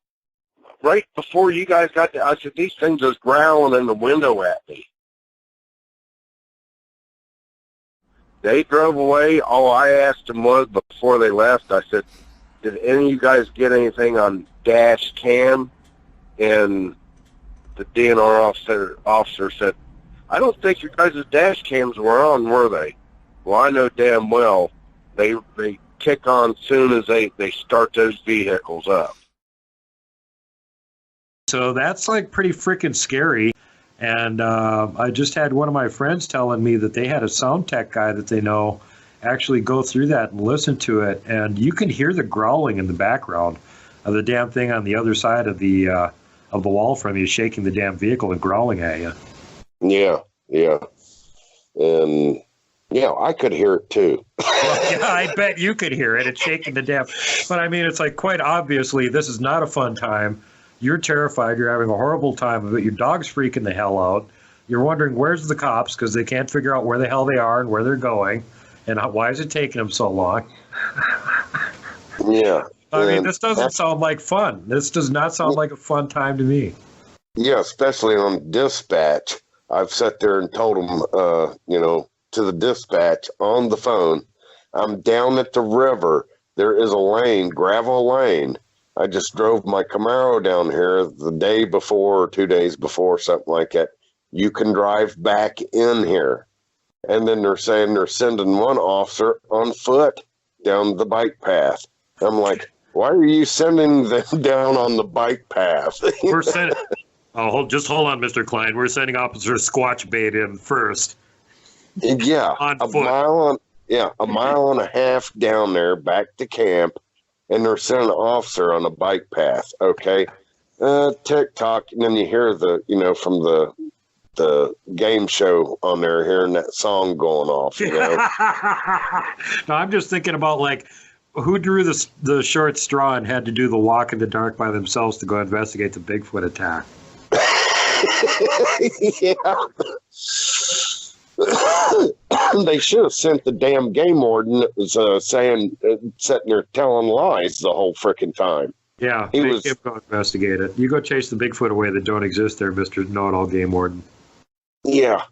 right before you guys got there, I said, these things are growling in the window at me. They drove away. All I asked them was, before they left, I said, did any of you guys get anything on dash cam? And the DNR officer said, I don't think your guys' dash cams were on, were they? Well, I know damn well they kick on soon as they start those vehicles up. So that's like pretty freaking scary. And I just had one of my friends telling me that they had a sound tech guy that they know actually go through that and listen to it. And you can hear the growling in the background of the damn thing on the other side of the wall from you, shaking the damn vehicle and growling at you. Yeah. And, I could hear it too. Well, yeah, I bet you could hear it. It's shaking the damn. But I mean, it's like quite obviously this is not a fun time. You're terrified. You're having a horrible time of it. Your dog's freaking the hell out. You're wondering where's the cops because they can't figure out where the hell they are and where they're going. And why is it taking them so long? Yeah. I mean, this doesn't sound like fun. This does not sound like a fun time to me. Yeah, especially on dispatch. I've sat there and told them, to the dispatch on the phone, I'm down at the river. There is a lane, gravel lane. I just drove my Camaro down here the day before or 2 days before, something like that. You can drive back in here. And then they're saying they're sending one officer on foot down the bike path. I'm like, why are you sending them down on the bike path? We're sending. Just hold on, Mr. Cline. We're sending Officer Squatch Bait in first. Yeah, on foot. a mile and a half down there back to camp, and they're sending an officer on a bike path. Okay, TikTok, and then you hear from the game show on there, hearing that song going off. No, I'm just thinking about like who drew the short straw and had to do the walk in the dark by themselves to go investigate the Bigfoot attack. Yeah. They should have sent the damn game warden that was sitting there telling lies the whole frickin' time. Yeah, go investigate it. You go chase the Bigfoot away that don't exist there, Mr. Know-It-All Game Warden. Yeah.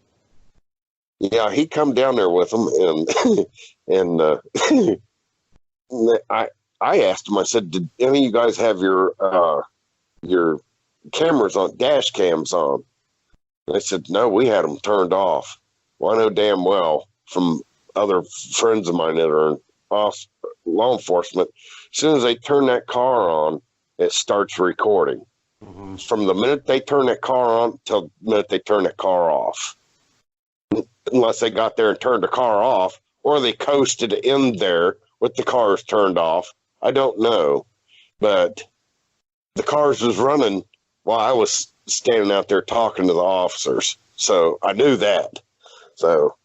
Yeah, he come down there with them, and I asked him, I said, did any of you guys have your cameras on, dash cams on? And they said, no, we had them turned off. Well, I know damn well from other friends of mine that are in law enforcement, as soon as they turn that car on, it starts recording. Mm-hmm. From the minute they turn that car on till the minute they turn that car off. Unless they got there and turned the car off, or they coasted in there with the cars turned off. I don't know. But the cars was running while I was standing out there talking to the officers. So I knew that. So,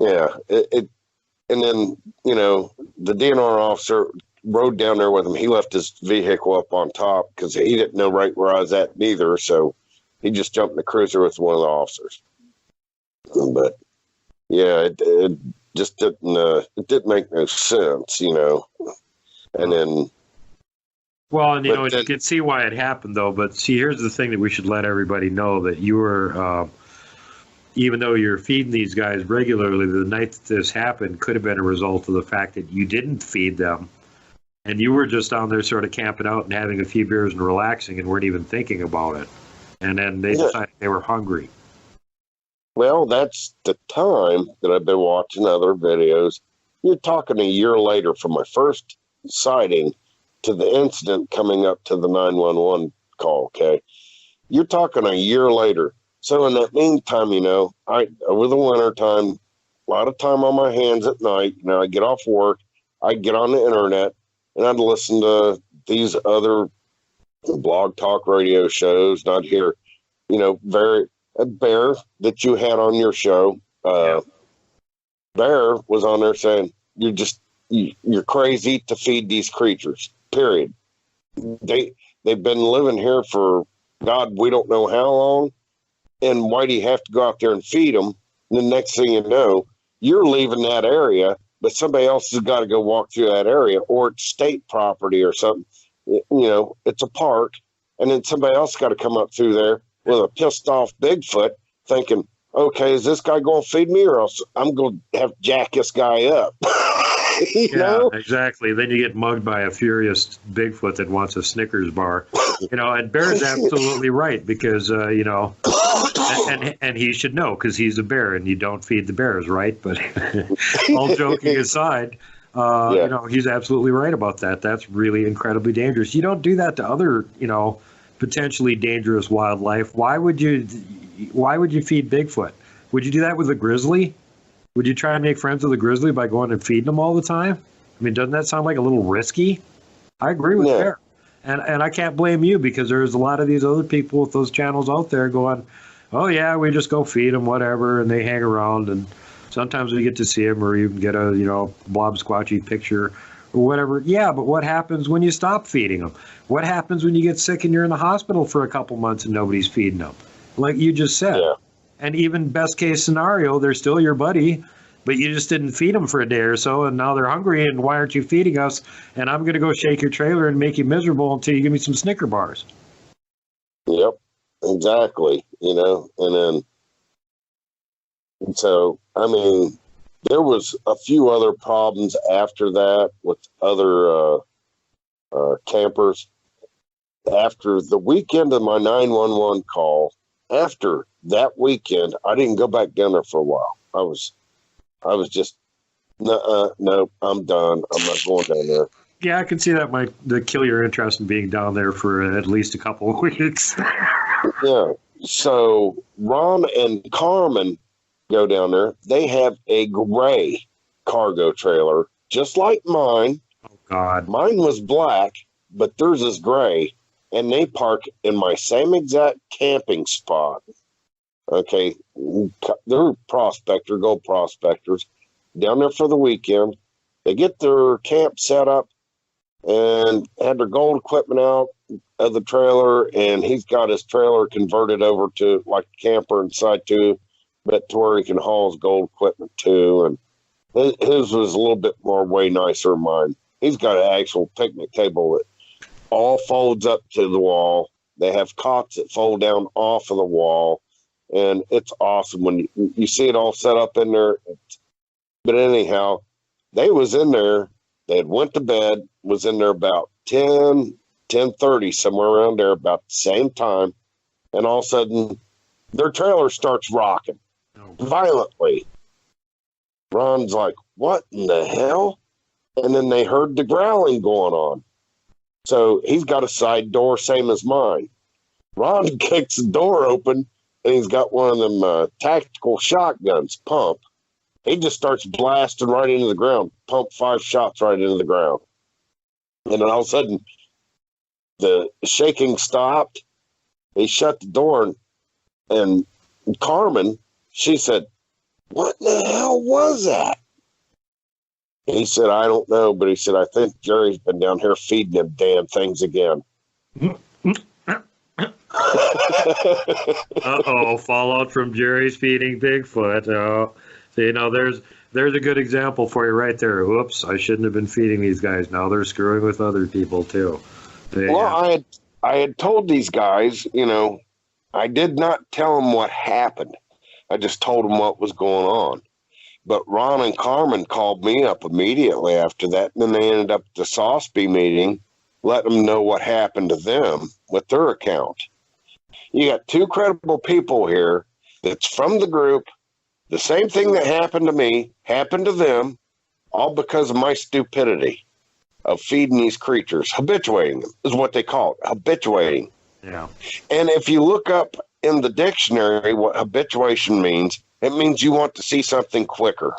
yeah, and then, the DNR officer rode down there with him. He left his vehicle up on top because he didn't know right where I was at neither. So he just jumped in the cruiser with one of the officers. But Yeah, it just didn't make no sense, you know. And then, Well, and you but know, you then, can see why it happened, though. But see, here's the thing that we should let everybody know, that you were, even though you're feeding these guys regularly, the night that this happened could have been a result of the fact that you didn't feed them, and you were just down there sort of camping out and having a few beers and relaxing, and weren't even thinking about it. And then they Yeah. decided they were hungry. well, that's the time that I've been watching other videos. You're talking a year later from my first sighting to the incident coming up to the 911 call, okay? You're talking a year later. So in that meantime, you know, over the winter time, a lot of time on my hands at night, you know, I get off work, I get on the internet, and I'd listen to these other blog talk radio shows, not hear, you know, a Bear that you had on your show. Yeah. Bear was on there saying, you're crazy to feed these creatures, period. They've been living here for God, we don't know how long. And why do you have to go out there and feed them? And the next thing you know, you're leaving that area, but somebody else has got to go walk through that area, or it's state property or something. You know, it's a park, and then somebody else got to come up through there with a pissed off Bigfoot thinking, okay, is this guy going to feed me, or else I'm going to have to jack this guy up? You know? Exactly. Then you get mugged by a furious Bigfoot that wants a Snickers bar. You know, and Bear's absolutely right, because, you know, and he should know, because he's a bear and you don't feed the bears, right? But all joking aside, you know, he's absolutely right about that. That's really incredibly dangerous. You don't do that to other, you know, potentially dangerous wildlife. Why would you feed Bigfoot? Would you do that with a grizzly? Would you try and make friends with a grizzly by going and feeding them all the time? I mean, doesn't that sound like a little risky? I agree with Bear. And I can't blame you, because there's a lot of these other people with those channels out there going, oh, yeah, we just go feed them, whatever, and they hang around, and sometimes we get to see them, or you can get a, you know, blob squatchy picture or whatever. Yeah, but what happens when you stop feeding them? What happens when you get sick and you're in the hospital for a couple months and nobody's feeding them? Like you just said. Yeah. And even best case scenario, they're still your buddy, but you just didn't feed them for a day or so, and now they're hungry, and why aren't you feeding us? And I'm going to go shake your trailer and make you miserable until you give me some Snicker bars. Yep, exactly. You know, and so, I mean, there was a few other problems after that with other campers. After the weekend of my 911 call, after that weekend, I didn't go back down there for a while. I was just, no, I'm done. I'm not going down there. Yeah, I can see that might kill your interest in being down there for at least a couple of weeks. Yeah. So Ron and Carmen go down there. They have a gray cargo trailer, just like mine. Oh, God. Mine was black, but theirs is gray. And they park in my same exact camping spot. Okay. They're gold prospectors down there for the weekend. They get their camp set up and had their gold equipment out of the trailer, and he's got his trailer converted over to like a camper inside too, but to where he can haul his gold equipment too. And his was a little bit more way nicer than mine. He's got an actual picnic table that all folds up to the wall. They have cots that fold down off of the wall, and it's awesome when you see it all set up in there. But anyhow, they was in there. They had went to bed, was in there about 10:30, somewhere around there, about the same time, and all of a sudden, their trailer starts rocking violently. Ron's like, what in the hell? And then they heard the growling going on. So he's got a side door, same as mine. Ron kicks the door open, and he's got one of them tactical shotguns, pump. He just starts blasting right into the ground, pump 5 shots right into the ground. And then all of a sudden, the shaking stopped. He shut the door, and Carmen, she said, what the hell was that? He said, I don't know, but he said, I think Jerry's been down here feeding them damn things again. Uh-oh, fallout from Jerry's feeding Bigfoot. Oh, You know, there's a good example for you right there. Whoops, I shouldn't have been feeding these guys. Now they're screwing with other people too. Well, I had told these guys, you know, I did not tell them what happened. I just told them what was going on. But Ron and Carmen called me up immediately after that, and then they ended up at the Sosby meeting, letting them know what happened to them with their account. You got two credible people here that's from the group. The same thing that happened to me happened to them, all because of my stupidity of feeding these creatures. Habituating them is what they call it, habituating. Yeah. And if you look up in the dictionary what habituation means, it means you want to see something quicker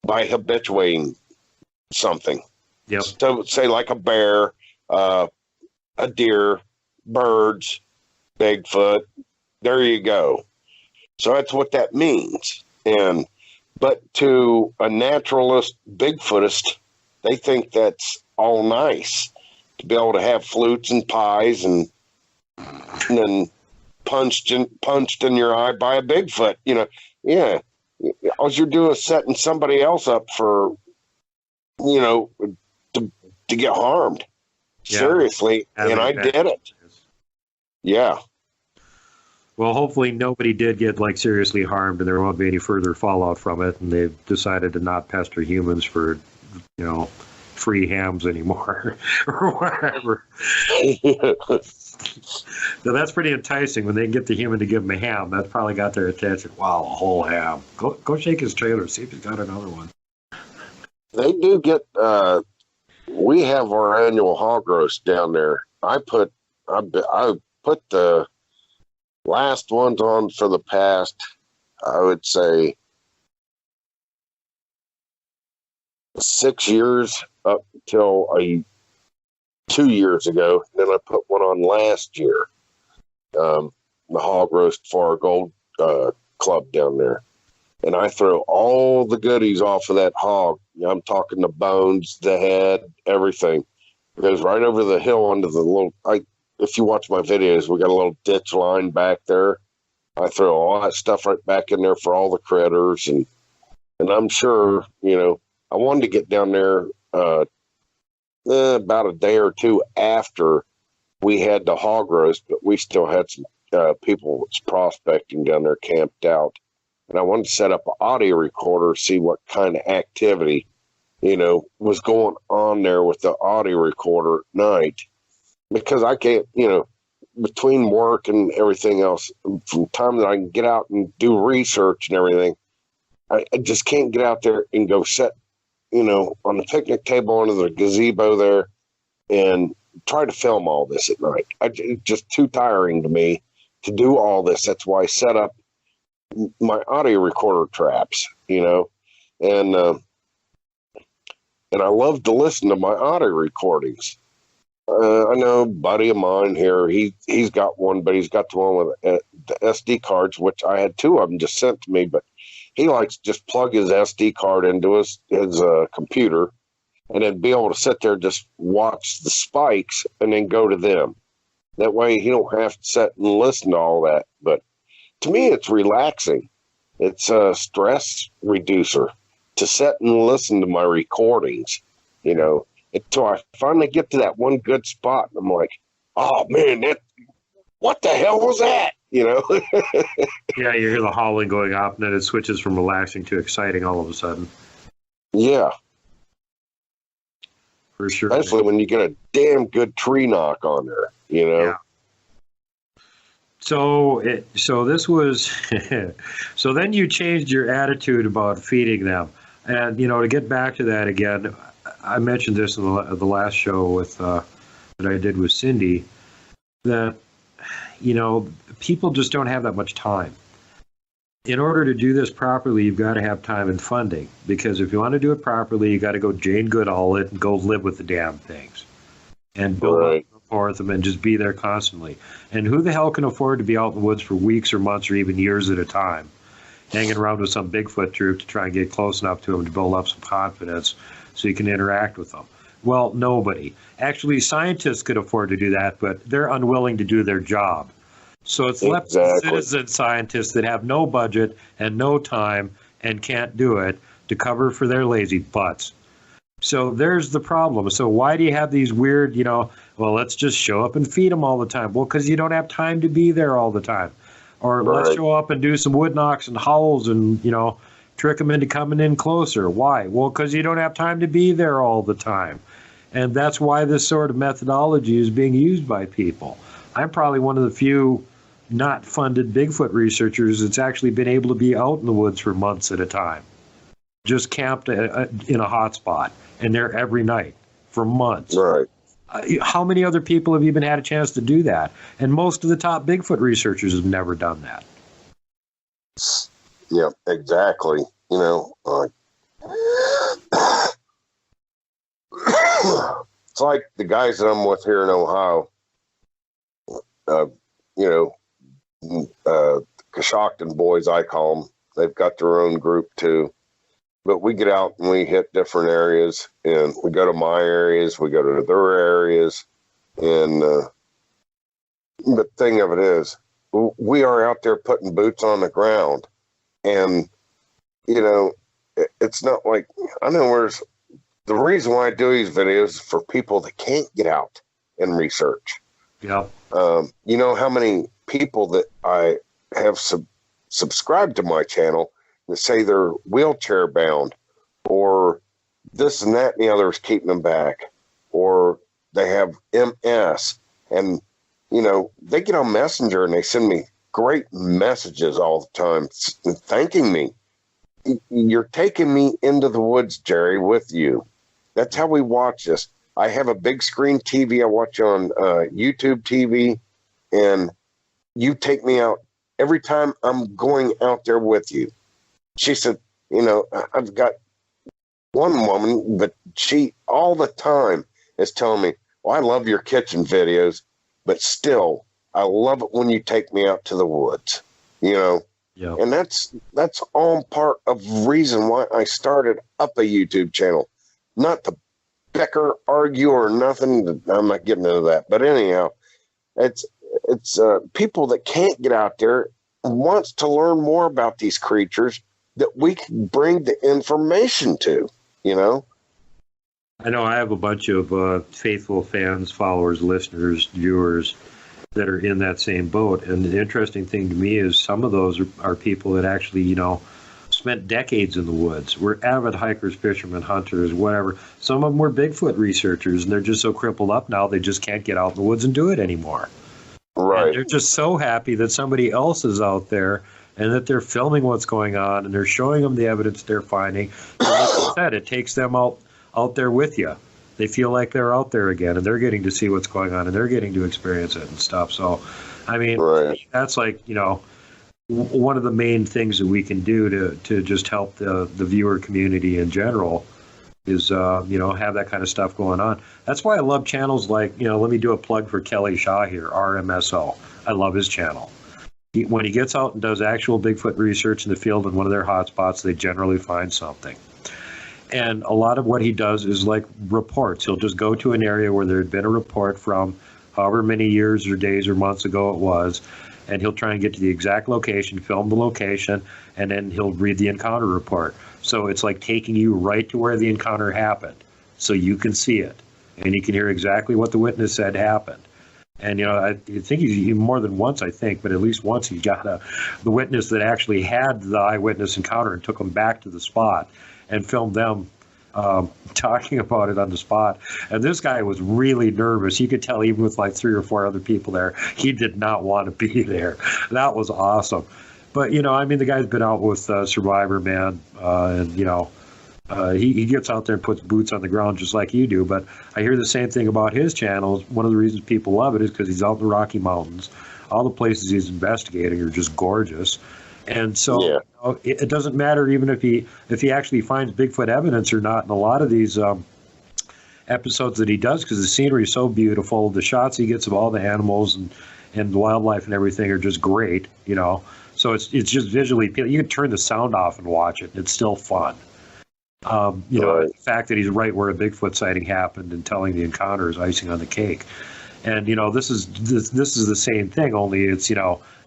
by habituating something. Yep. So say like a bear, a deer, birds, Bigfoot, there you go. So that's what that means. But to a naturalist, Bigfootist, they think that's all nice to be able to have flutes and pies and then punched in your eye by a Bigfoot. You know, yeah. All you're doing is setting somebody else up for, you know, to get harmed. Yeah. Seriously. And I did it. Yeah. Well, hopefully nobody did get like seriously harmed and there won't be any further fallout from it. And they've decided to not pester humans for, you know, free hams anymore or whatever. So that's pretty enticing when they get the human to give them a ham. That's probably got their attention. Wow, a whole ham. Go shake his trailer, see if he's got another one. They do get, we have our annual hog roast down there. I put the last ones on for the past, I would say, 6 years up till 2 years ago. Then I put one on last year, the hog roast for our gold club down there. And I throw all the goodies off of that hog. I'm talking the bones, the head, everything. It goes right over the hill onto the little, if you watch my videos, we got a little ditch line back there. I throw all that stuff right back in there for all the critters. And I'm sure, you know, I wanted to get down there about a day or two after we had the hog roast, but we still had some people prospecting down there camped out. And I wanted to set up an audio recorder, see what kind of activity, you know, was going on there with the audio recorder at night. Because I can't, you know, between work and everything else, from time that I can get out and do research and everything, I just can't get out there and go sit, you know, on the picnic table under the gazebo there and try to film all this at night. It's just too tiring to me to do all this. That's why I set up my audio recorder traps, you know, and I love to listen to my audio recordings. I know a buddy of mine here, he's got one, but he's got the one with the SD cards, which I had two of them just sent to me, but he likes to just plug his SD card into his computer and then be able to sit there, just watch the spikes and then go to them. That way he don't have to sit and listen to all that. But to me, it's relaxing. It's a stress reducer to sit and listen to my recordings, you know, until I finally get to that one good spot. And I'm like, oh man, what the hell was that? You know? Yeah, you hear the howling going off, and then it switches from relaxing to exciting all of a sudden. Yeah. For sure. Especially when you get a damn good tree knock on there, you know? Yeah. So this was, so then you changed your attitude about feeding them. And, you know, to get back to that again, I mentioned this in the last show with that I did with Cindy, that, you know, people just don't have that much time. In order to do this properly, you've got to have time and funding, because if you want to do it properly, you got to go Jane Goodall it and go live with the damn things and build up for them and just be there constantly. And who the hell can afford to be out in the woods for weeks or months or even years at a time, hanging around with some Bigfoot troop to try and get close enough to them to build up some confidence so you can interact with them? Well, nobody. Actually, scientists could afford to do that, but they're unwilling to do their job. So it's left to citizen scientists that have no budget and no time and can't do it to cover for their lazy butts. So there's the problem. So why do you have these weird, well, let's just show up and feed them all the time? Well, because you don't have time to be there all the time. Or let's show up and do some wood knocks and howls and, trick them into coming in closer. Why? Well, because you don't have time to be there all the time. And that's why this sort of methodology is being used by people. I'm probably one of the few not funded Bigfoot researchers that's actually been able to be out in the woods for months at a time. Just camped in a hot spot and there every night for months. Right. How many other people have even had a chance to do that? And most of the top Bigfoot researchers have never done that. Yeah, exactly. It's like the guys that I'm with here in Ohio, Coshocton boys, I call them. They've got their own group too. But we get out and we hit different areas, and we go to my areas, we go to their areas, and the thing of it is, we are out there putting boots on the ground, and it's not like, I know where's the reason why I do these videos is for people that can't get out and research. Yeah. You know how many people that I have subscribed to my channel that say they're wheelchair bound, or this and that and the other is keeping them back, or they have MS, and they get on Messenger and they send me great messages all the time thanking me. You're taking me into the woods, Jerry, with you. That's how we watch this. I have a big screen TV. I watch on YouTube TV, and you take me out every time I'm going out there with you. She said, I've got one woman, but she all the time is telling me, well, I love your kitchen videos, but still, I love it when you take me out to the woods, Yeah. And that's all part of the reason why I started up a YouTube channel. Not to bicker, argue, or nothing. I'm not getting into that. But anyhow, it's people that can't get out there wants to learn more about these creatures that we can bring the information to, I know I have a bunch of faithful fans, followers, listeners, viewers that are in that same boat. And the interesting thing to me is some of those are people that actually, spent decades in the woods. We're avid hikers, fishermen, hunters, whatever. Some of them were Bigfoot researchers, and they're just so crippled up now they just can't get out in the woods and do it anymore. Right. And they're just so happy that somebody else is out there and that they're filming what's going on and they're showing them the evidence they're finding. And like I said, it takes them out there with you. They feel like they're out there again, and they're getting to see what's going on, and they're getting to experience it and stuff. So, I mean, that's like, one of the main things that we can do to just help the viewer community in general is, have that kind of stuff going on. That's why I love channels like, let me do a plug for Kelly Shaw here, RMSO. I love his channel. When he gets out and does actual Bigfoot research in the field in one of their hotspots, they generally find something. And a lot of what he does is like reports. He'll just go to an area where there had been a report from however many years or days or months ago it was, and he'll try and get to the exact location, film the location, and then he'll read the encounter report. So it's like taking you right to where the encounter happened, so you can see it, and you can hear exactly what the witness said happened. And, I think he's more than once, I think, but at least once he got the witness that actually had the eyewitness encounter and took him back to the spot and filmed them talking about it on the spot. And this guy was really nervous. You could tell even with like 3 or 4 other people there, he did not want to be there. That was awesome. But, the guy's been out with Survivor, man, and, he gets out there and puts boots on the ground just like you do. But I hear the same thing about his channel. One of the reasons people love it is because he's out in the Rocky Mountains. All the places he's investigating are just gorgeous. And so it doesn't matter even if he actually finds Bigfoot evidence or not in a lot of these episodes that he does, because the scenery is so beautiful. The shots he gets of all the animals and the wildlife and everything are just great, So it's just visually, you can turn the sound off and watch it, and it's still fun. The fact that he's right where a Bigfoot sighting happened and telling the encounter is icing on the cake. And, this is the same thing, only it's,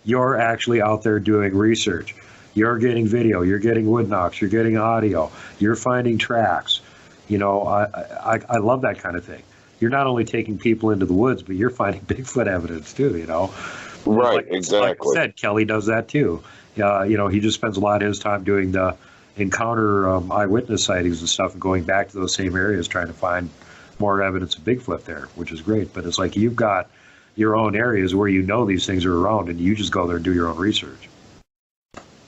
you're actually out there doing research. You're getting video, you're getting wood knocks, you're getting audio, you're finding tracks. You know, I love that kind of thing. You're not only taking people into the woods, but you're finding Bigfoot evidence too, you know. Right, exactly. Like I said, Kelly does that too. You know, he just spends a lot of his time doing the encounter eyewitness sightings and stuff and going back to those same areas trying to find more evidence of Bigfoot there, which is great. But it's like you've got your own areas where you know these things are around and you just go there and do your own research.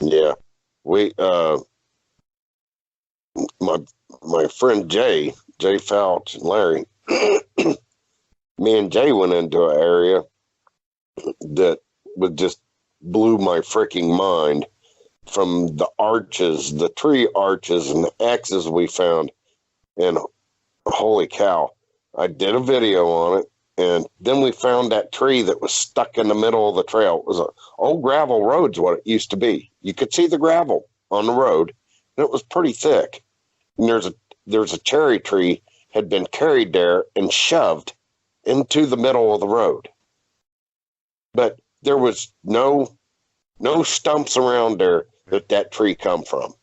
Yeah. We, my friend Jay Fouch and Larry, me and Jay went into an area that would just blew my freaking mind from the arches, the tree arches and the X's we found. And holy cow, I did a video on it. And then we found that tree that was stuck in the middle of the trail. It was an old gravel road's what it used to be. You could see the gravel on the road, and it was pretty thick. And there's a cherry tree had been carried there and shoved into the middle of the road. But there was no stumps around there that tree come from.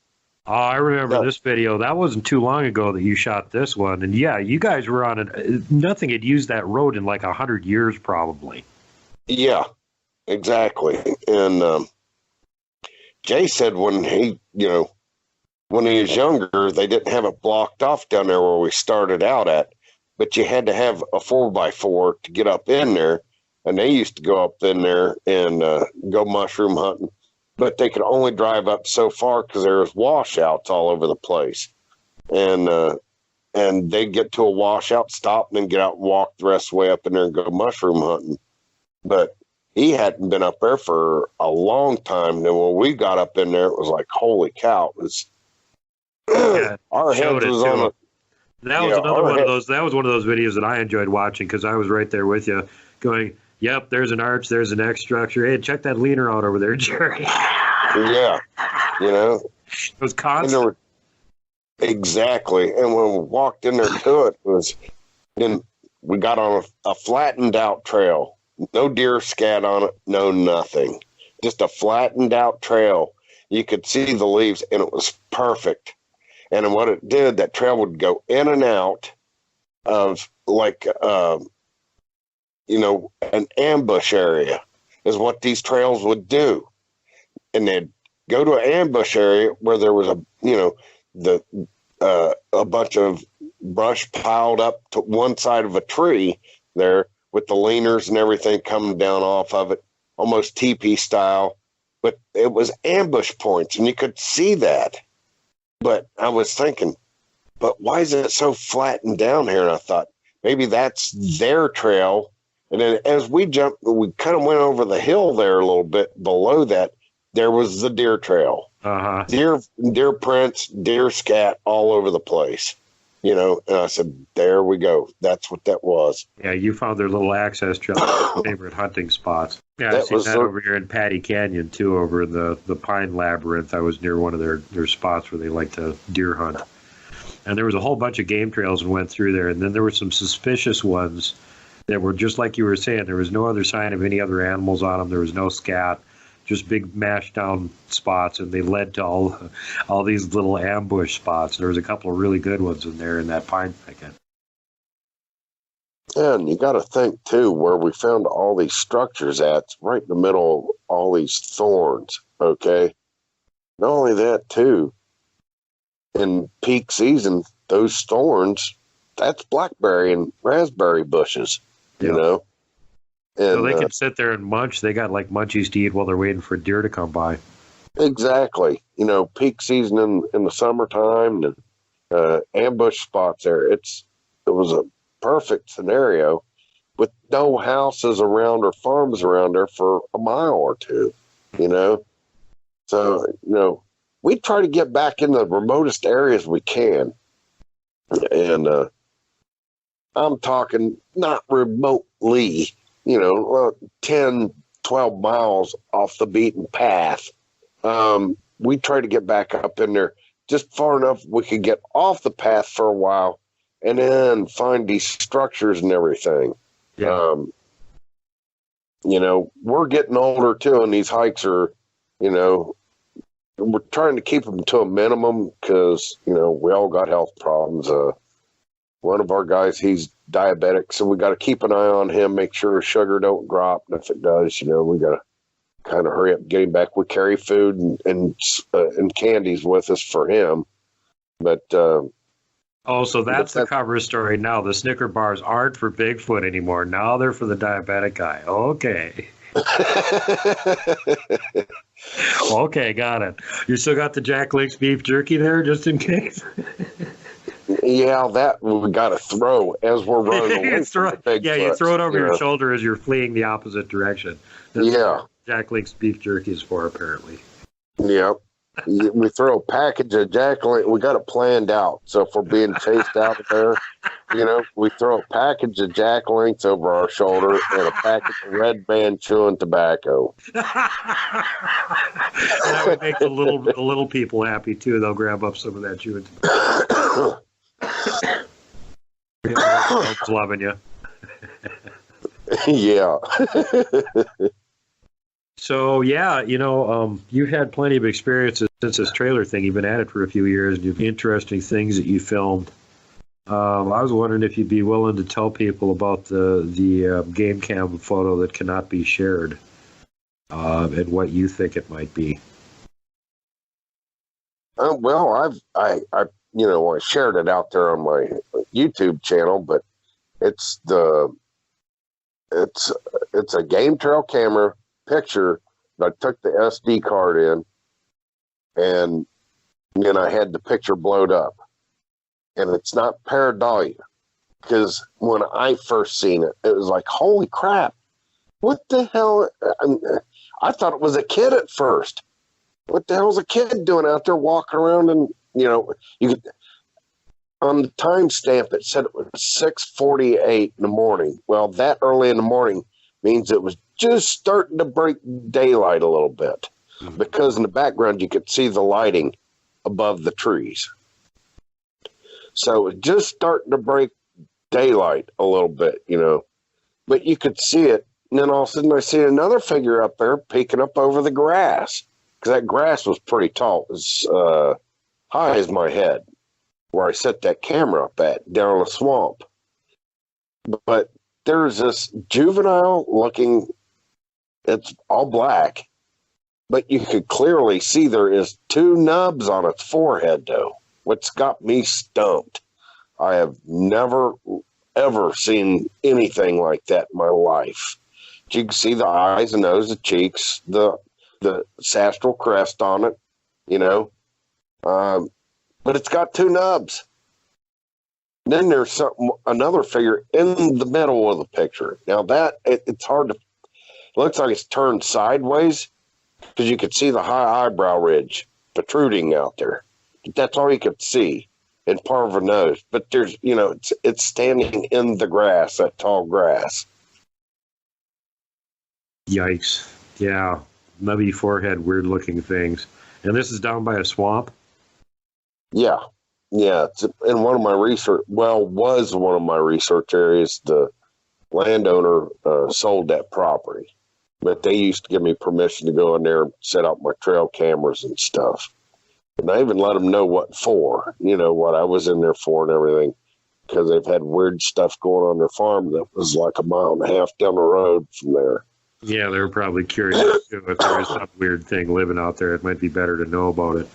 Oh, I remember this video. That wasn't too long ago that you shot this one. And yeah, you guys were on it. Nothing had used that road in like 100 years probably. Yeah, exactly. And Jay said when he was younger, they didn't have it blocked off down there where we started out at, but you had to have a 4x4 to get up in there. And they used to go up in there and go mushroom hunting. But they could only drive up so far because there was washouts all over the place. And they'd get to a washout, stop, and then get out and walk the rest of the way up in there and go mushroom hunting. But he hadn't been up there for a long time. And when we got up in there, it was like, holy cow. It was, our heads was on it. That was another one of those. That was one of those videos that I enjoyed watching because I was right there with you going, yep, there's an arch, there's an X structure. Hey, check that leaner out over there, Jerry. Yeah, it was constant. Exactly. And when we walked in there to then we got on a flattened out trail. No deer scat on it, no nothing. Just a flattened out trail. You could see the leaves, and it was perfect. And what it did, that trail would go in and out of like an ambush area is what these trails would do. And they'd go to an ambush area where there was a bunch of brush piled up to one side of a tree there with the leaners and everything coming down off of it, almost teepee style. But it was ambush points, and you could see that. But I was thinking, but why is it so flattened down here? And I thought, maybe that's their trail. And then as we jumped, we kind of went over the hill there a little bit below that. There was the deer trail. Uh-huh. Deer prints, deer scat all over the place. And I said, there we go. That's what that was. Yeah, you found their little access trail, favorite hunting spots. Yeah, I've seen that over here in Patty Canyon, too, over in the Pine Labyrinth. I was near one of their spots where they like to deer hunt. And there was a whole bunch of game trails and went through there. And then there were some suspicious ones that were just like you were saying. There was no other sign of any other animals on them. There was no scat, just big mashed down spots, and they led to all these little ambush spots. There was a couple of really good ones in there in that pine thicket. And you got to think, too, where we found all these structures at, right in the middle of all these thorns, okay? Not only that, too, in peak season, those thorns, that's blackberry and raspberry bushes, you know? And, so they can sit there and munch. They got like munchies to eat while they're waiting for deer to come by. Exactly. Peak season in the summertime and ambush spots there. It was a perfect scenario with no houses around or farms around there for a mile or two, So, we try to get back in the remotest areas we can. And I'm talking not remotely, 10, 12 miles off the beaten path. We try to get back up in there just far enough we could get off the path for a while and then find these structures and everything. Yeah. We're getting older too, and these hikes are, we're trying to keep them to a minimum because, you know, we all got health problems. One of our guys, he's diabetic, so we got to keep an eye on him, make sure his sugar don't drop. And if it does, you know, we got to kind of hurry up and get him back. We carry food and candies with us for him. But oh, so that's the cover story now. The Snicker bars aren't for Bigfoot anymore. Now they're for the diabetic guy. Okay. Okay, got it. You still got the Jack Link's beef jerky there, just in case? Yeah, that we got to throw as we're running away from the Bigfoot. Yeah, you throw it over your shoulder as you're fleeing the opposite direction. That's what Jack Link's beef jerky is for, apparently. Yeah. We throw a package of Jack Link. We got it planned out. So if we're being chased out of there, you know, we throw a package of Jack Links over our shoulder and a package of Red Band chewing tobacco. That would make the little people happy too. They'll grab up some of that chewing tobacco. Loving you. Yeah. So, yeah, you know, you've had plenty of experiences since this trailer thing. You've been at it for a few years, and you've interesting things that you filmed. I was wondering if you'd be willing to tell people about the game cam photo that cannot be shared and what you think it might be. Well, I you know, I shared it out there on my YouTube channel, but it's a game trail camera picture that I took the SD card in, and then I had the picture blowed up. And it's not pareidolia, because when I first seen it, it was like, holy crap, what the hell? I thought it was a kid at first. What the hell's a kid doing out there walking around? And, you know, on the timestamp, it said it was 6:48 in the morning. Well, that early in the morning means it was just starting to break daylight a little bit, because in the background you could see the lighting above the trees. So it was just starting to break daylight a little bit, you know, but you could see it. And then all of a sudden I see another figure up there peeking up over the grass, because that grass was pretty tall. It was high as my head, where I set that camera up at, down in the swamp. But there's this juvenile looking, it's all black, but you could clearly see there is 2 nubs on its forehead, though, which got me stumped. I have never, ever seen anything like that in my life. You can see the eyes, the nose, the cheeks, the sastral crest on it, you know, but it's got 2 nubs. Then there's another figure in the middle of the picture. Now that it's hard to. It looks like it's turned sideways, because you could see the high eyebrow ridge protruding out there. But that's all you could see, and part of her nose. But there's, you know, it's standing in the grass, that tall grass. Yikes! Yeah, nubby forehead, weird looking things. And this is down by a swamp. Yeah. Yeah, it's in one of my research. Well, was one of my research areas. The landowner sold that property, but they used to give me permission to go in there and set up my trail cameras and stuff. And I even let them know what for. You know what I was in there for and everything, because they've had weird stuff going on their farm that was like a mile and a half down the road from there. Yeah, they're probably curious too. If there is some weird thing living out there, it might be better to know about it.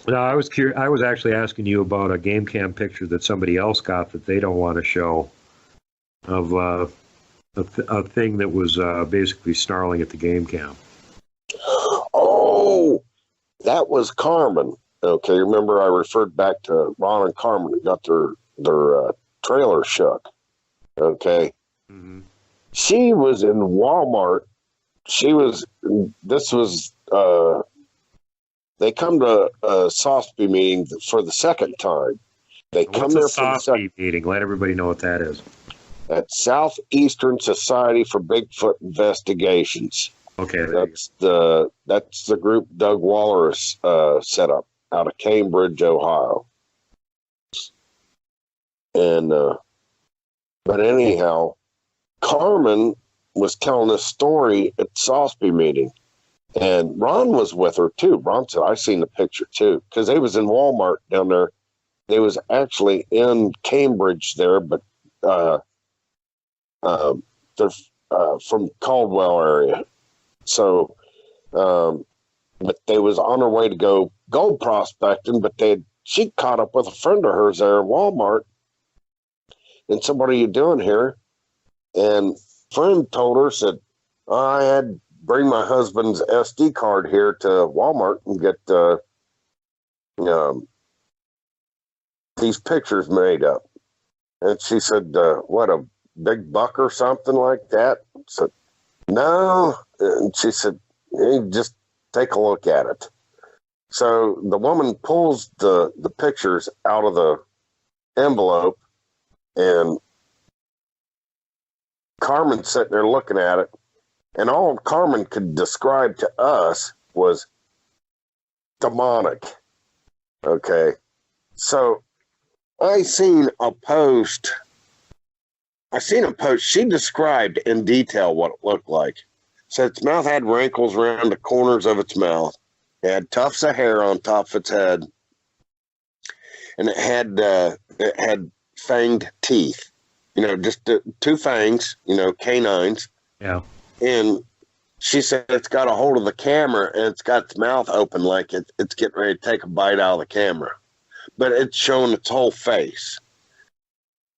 No, I was curious. I was actually asking you about a game cam picture that somebody else got that they don't want to show, of a thing that was basically snarling at the game cam. Oh, that was Carmen. Okay, remember I referred back to Ron and Carmen who got their trailer shook. Okay, She was in Walmart. This was. They come to a Sosby meeting for the second time. They come there for the second meeting. Let everybody know what that is. That's Southeastern Society for Bigfoot Investigations. Okay, that's the group Doug Waller set up out of Cambridge, Ohio. And but anyhow, Carmen was telling a story at the Sosby meeting. And Ron was with her too. Ron said, I seen the picture too, because they was in Walmart down there. They was actually in Cambridge there, but they're from Caldwell area. So, but they was on her way to go gold prospecting, but she caught up with a friend of hers there at Walmart and said, what are you doing here? And friend told her, said, I had bring my husband's SD card here to Walmart and get these pictures made up. And she said, what, a big buck or something like that? I said, no. And she said, hey, just take a look at it. So the woman pulls the pictures out of the envelope, and Carmen's sitting there looking at it, and all Carmen could describe to us was demonic. Okay. So I seen a post. She described in detail what it looked like. So its mouth had wrinkles around the corners of its mouth. It had tufts of hair on top of its head. And it had fanged teeth. Just two fangs, canines. Yeah. And she said it's got a hold of the camera and it's got its mouth open like it's getting ready to take a bite out of the camera. But it's showing its whole face.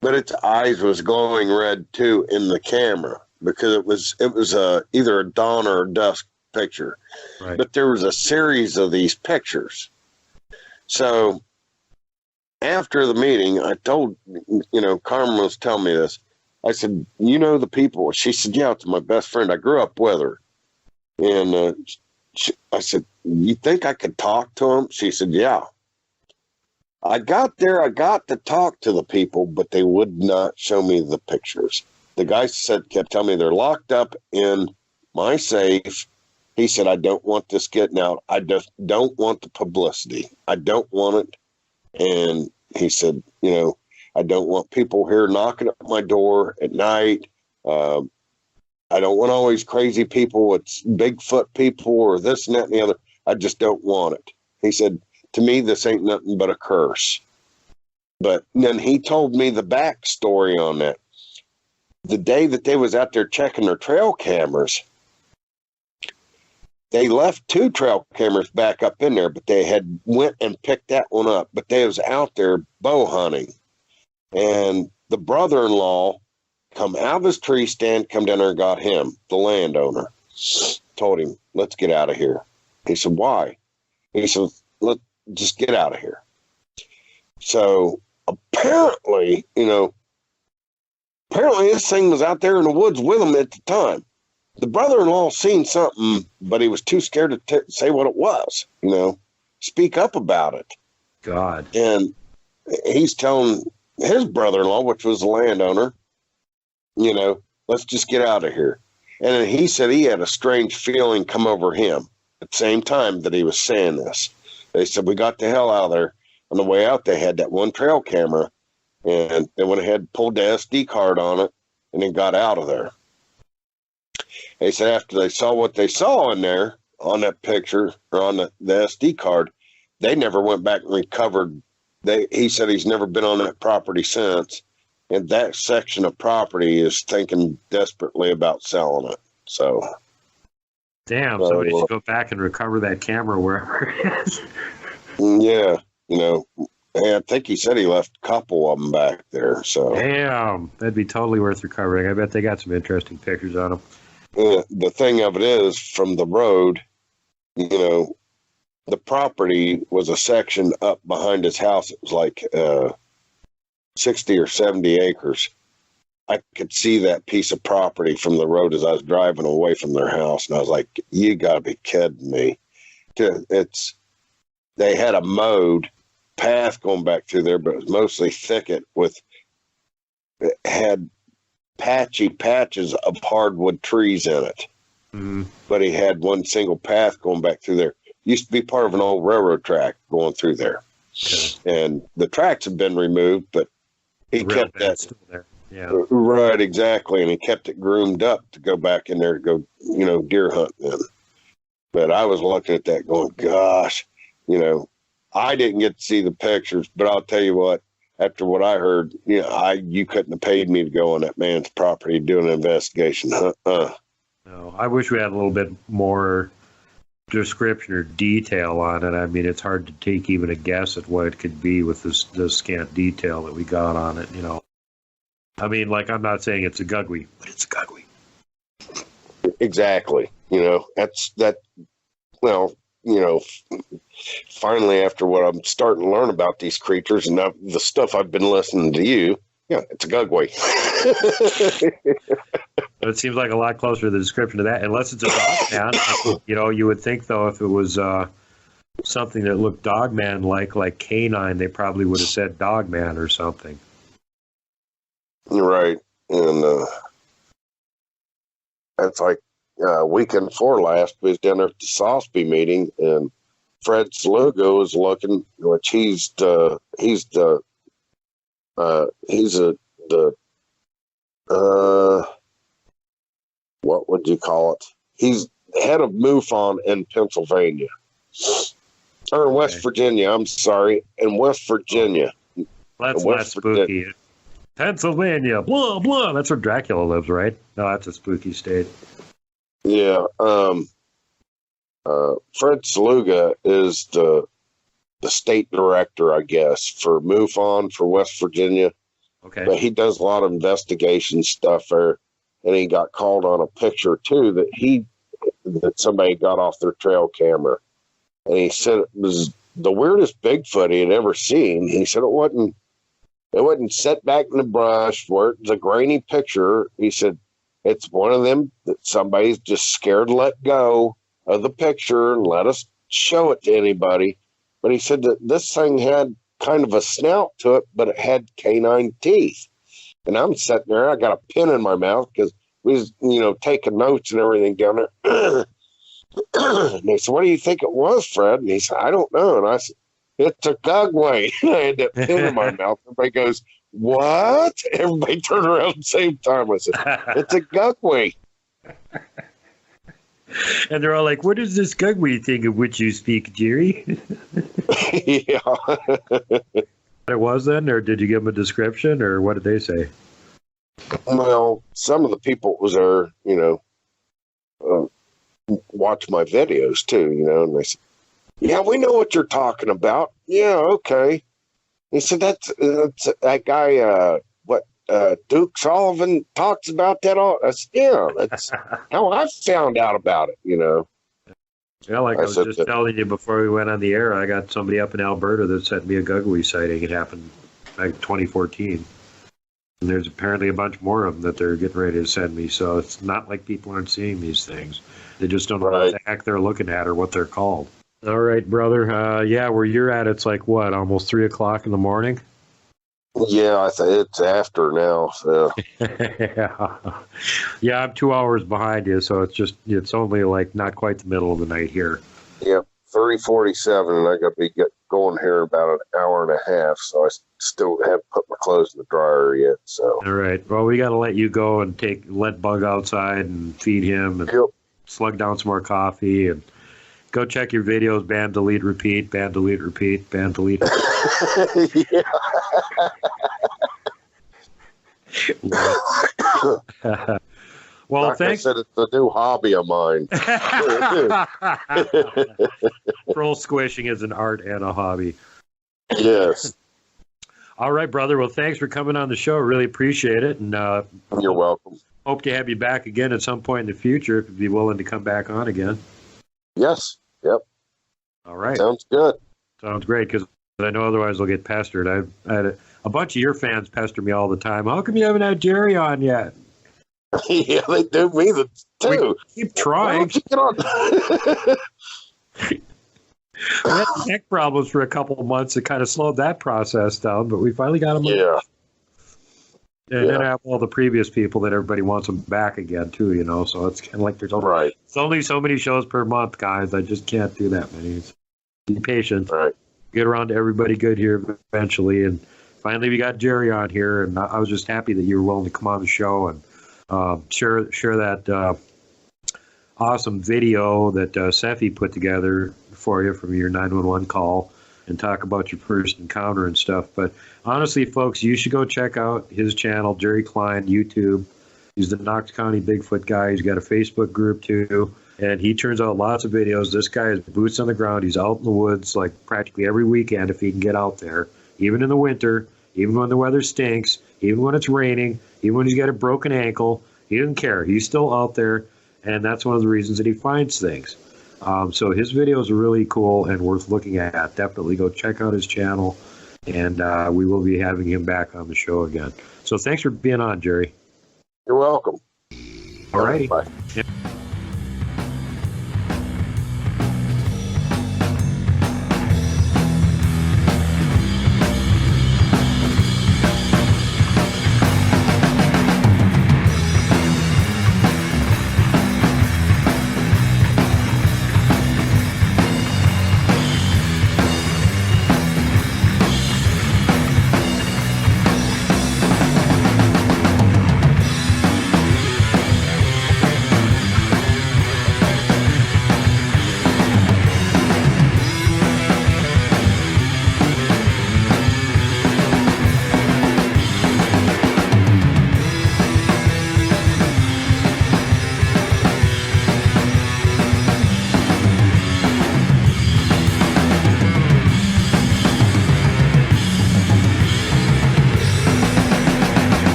But its eyes was glowing red too in the camera, because it was either a dawn or a dusk picture. Right. But there was a series of these pictures. So after the meeting, I told, Carmen was telling me this. I said, the people? She said, yeah, it's my best friend. I grew up with her. And I said, you think I could talk to him? She said, yeah. I got there, I got to talk to the people, but they would not show me the pictures. The guy kept telling me they're locked up in my safe. He said, I don't want this getting out. I just don't want the publicity. I don't want it. And he said, I don't want people here knocking at my door at night. I don't want all these crazy people. It's Bigfoot people or this and that and the other. I just don't want it. He said, to me, this ain't nothing but a curse. But then he told me the backstory on that. The day that they was out there checking their trail cameras, they left 2 trail cameras back up in there, but they had went and picked that one up. But they was out there bow hunting. And the brother-in-law come out of his tree stand, come down there and got him, the landowner. Told him, let's get out of here. He said, why? He said, let's just get out of here. So apparently, this thing was out there in the woods with him at the time. The brother-in-law seen something, but he was too scared to say what it was, speak up about it. God. And he's telling his brother-in-law, which was the landowner, let's just get out of here. And then he said he had a strange feeling come over him at the same time that he was saying this. They said, we got the hell out of there. On the way out, they had that one trail camera, and they went ahead and pulled the SD card on it, and then got out of there. They said after they saw what they saw in there on that picture or on the SD card, they never went back and recovered. He said he's never been on that property since, and that section of property is thinking desperately about selling it. So. Damn, somebody should go back and recover that camera wherever it is. Yeah, I think he said he left a couple of them back there. So damn, that'd be totally worth recovering. I bet they got some interesting pictures on them. The thing of it is, from the road, the property was a section up behind his house. It was like 60 or 70 acres. I could see that piece of property from the road as I was driving away from their house. And I was like, you got to be kidding me. They had a mowed path going back through there, but it was mostly thicket it had patchy patches of hardwood trees in it. Mm-hmm. But he had one single path going back through there. Used to be part of an old railroad track going through there. Okay. And the tracks have been removed, but he kept that still there. Yeah. Right, exactly. And he kept it groomed up to go back in there to go, deer hunting in. But I was looking at that going, gosh, you know, I didn't get to see the pictures, but I'll tell you what, after what I heard, you know, you couldn't have paid me to go on that man's property doing an investigation. No, I wish we had a little bit more description or detail on it. I mean, it's hard to take even a guess at what it could be with this scant detail that we got on it, you know. I mean, like, I'm not saying it's a gugwe, but it's a gugwe. Exactly. You know, well, you know, finally, after what I'm starting to learn about these creatures and the stuff I've been listening to you, yeah, it's a gugwe. It seems like a lot closer to the description of that, unless it's a dogman. You know, you would think, though, if it was something that looked dogman-like canine, they probably would have said dogman or something. You're right. And that's like weekend before last, we was down there at the Sosby meeting, and Fred Slugo is looking, which he's the what would you call it? He's head of MUFON in Pennsylvania. Or West Virginia, I'm sorry. In West Virginia. That's not spooky. Pennsylvania, blah, blah. That's where Dracula lives, right? No, that's a spooky state. Yeah. Fred Sluga is the state director, I guess, for MUFON for West Virginia. Okay. But he does a lot of investigation stuff there. And he got called on a picture, too, that somebody got off their trail camera. And he said it was the weirdest Bigfoot he had ever seen. He said it wasn't set back in the brush where it's a grainy picture. He said it's one of them that somebody's just scared to let go of the picture and let us show it to anybody. But he said that this thing had kind of a snout to it, but it had canine teeth. And I'm sitting there, I got a pen in my mouth because we was, you know, taking notes and everything down there. And they said, what do you think it was, Fred? And he said, I don't know. And I said, it's a gugwe. And I had that pen in my mouth. Everybody goes, what? Everybody turned around at the same time. I said, it's a gugwe. And they're all like, what is this gugwe thing of which you speak, Jerry? Yeah. It was then, or did you give them a description, or what did they say? Well, some of the people was there, you know, watch my videos too, you know, and they said, yeah, we know what you're talking about. Yeah, okay. He said, that's that guy, Duke Sullivan talks about that all. I said, yeah, that's how I found out about it, you know. Yeah, like I was just telling you before we went on the air, I got somebody up in Alberta that sent me a gugwe sighting. It happened like 2014. And there's apparently a bunch more of them that they're getting ready to send me. So it's not like people aren't seeing these things. They just don't know what the heck they're looking at or what they're called. All right, brother. Yeah, where you're at, it's like what, almost 3 o'clock in the morning? Yeah, I think it's after now. So. Yeah, I'm 2 hours behind you, so it's only like not quite the middle of the night here. Yep, 30:47, and I got to be going here about an hour and a half, so I still haven't put my clothes in the dryer yet. So. All right. Well, we got to let you go and let Bug outside and feed him and slug down some more coffee and go check your videos. Ban, delete, repeat. Ban, delete, repeat. Ban, delete. Yeah. Well, like thanks. I said, it's a new hobby of mine. Troll squishing is an art and a hobby. Yes. All right, brother. Well, thanks for coming on the show. Really appreciate it. And you're welcome. Hope to have you back again at some point in the future if you'd be willing to come back on again. Yes. Yep. All right. Sounds good. Sounds great, because I know otherwise they'll get pestered. I had a bunch of your fans pester me all the time. How come you haven't had Jerry on yet? Yeah, they do me too. We keep trying. Get on? We had tech problems for a couple of months. It kind of slowed that process down, but we finally got them. Yeah. And then I have all the previous people that everybody wants them back again too, you know. So it's kind of like it's only so many shows per month, guys. I just can't do that many. Be patient. Right. Get around to everybody good here eventually. And finally, we got Jerry on here, and I was just happy that you were willing to come on the show and share that awesome video that Seffi put together for you from your 911 call and talk about your first encounter and stuff. But honestly, folks, you should go check out his channel, Jerry Cline, YouTube. He's the Knox County Bigfoot guy. He's got a Facebook group too, and he turns out lots of videos. This guy is boots on the ground. He's out in the woods like practically every weekend if he can get out there, even in the winter, even when the weather stinks, even when it's raining, even when he's got a broken ankle. He doesn't care. He's still out there, and that's one of the reasons that he finds things. So his videos are really cool and worth looking at. Definitely go check out his channel, and we will be having him back on the show again. So thanks for being on, Jerry. You're welcome. All righty. Bye. Yeah.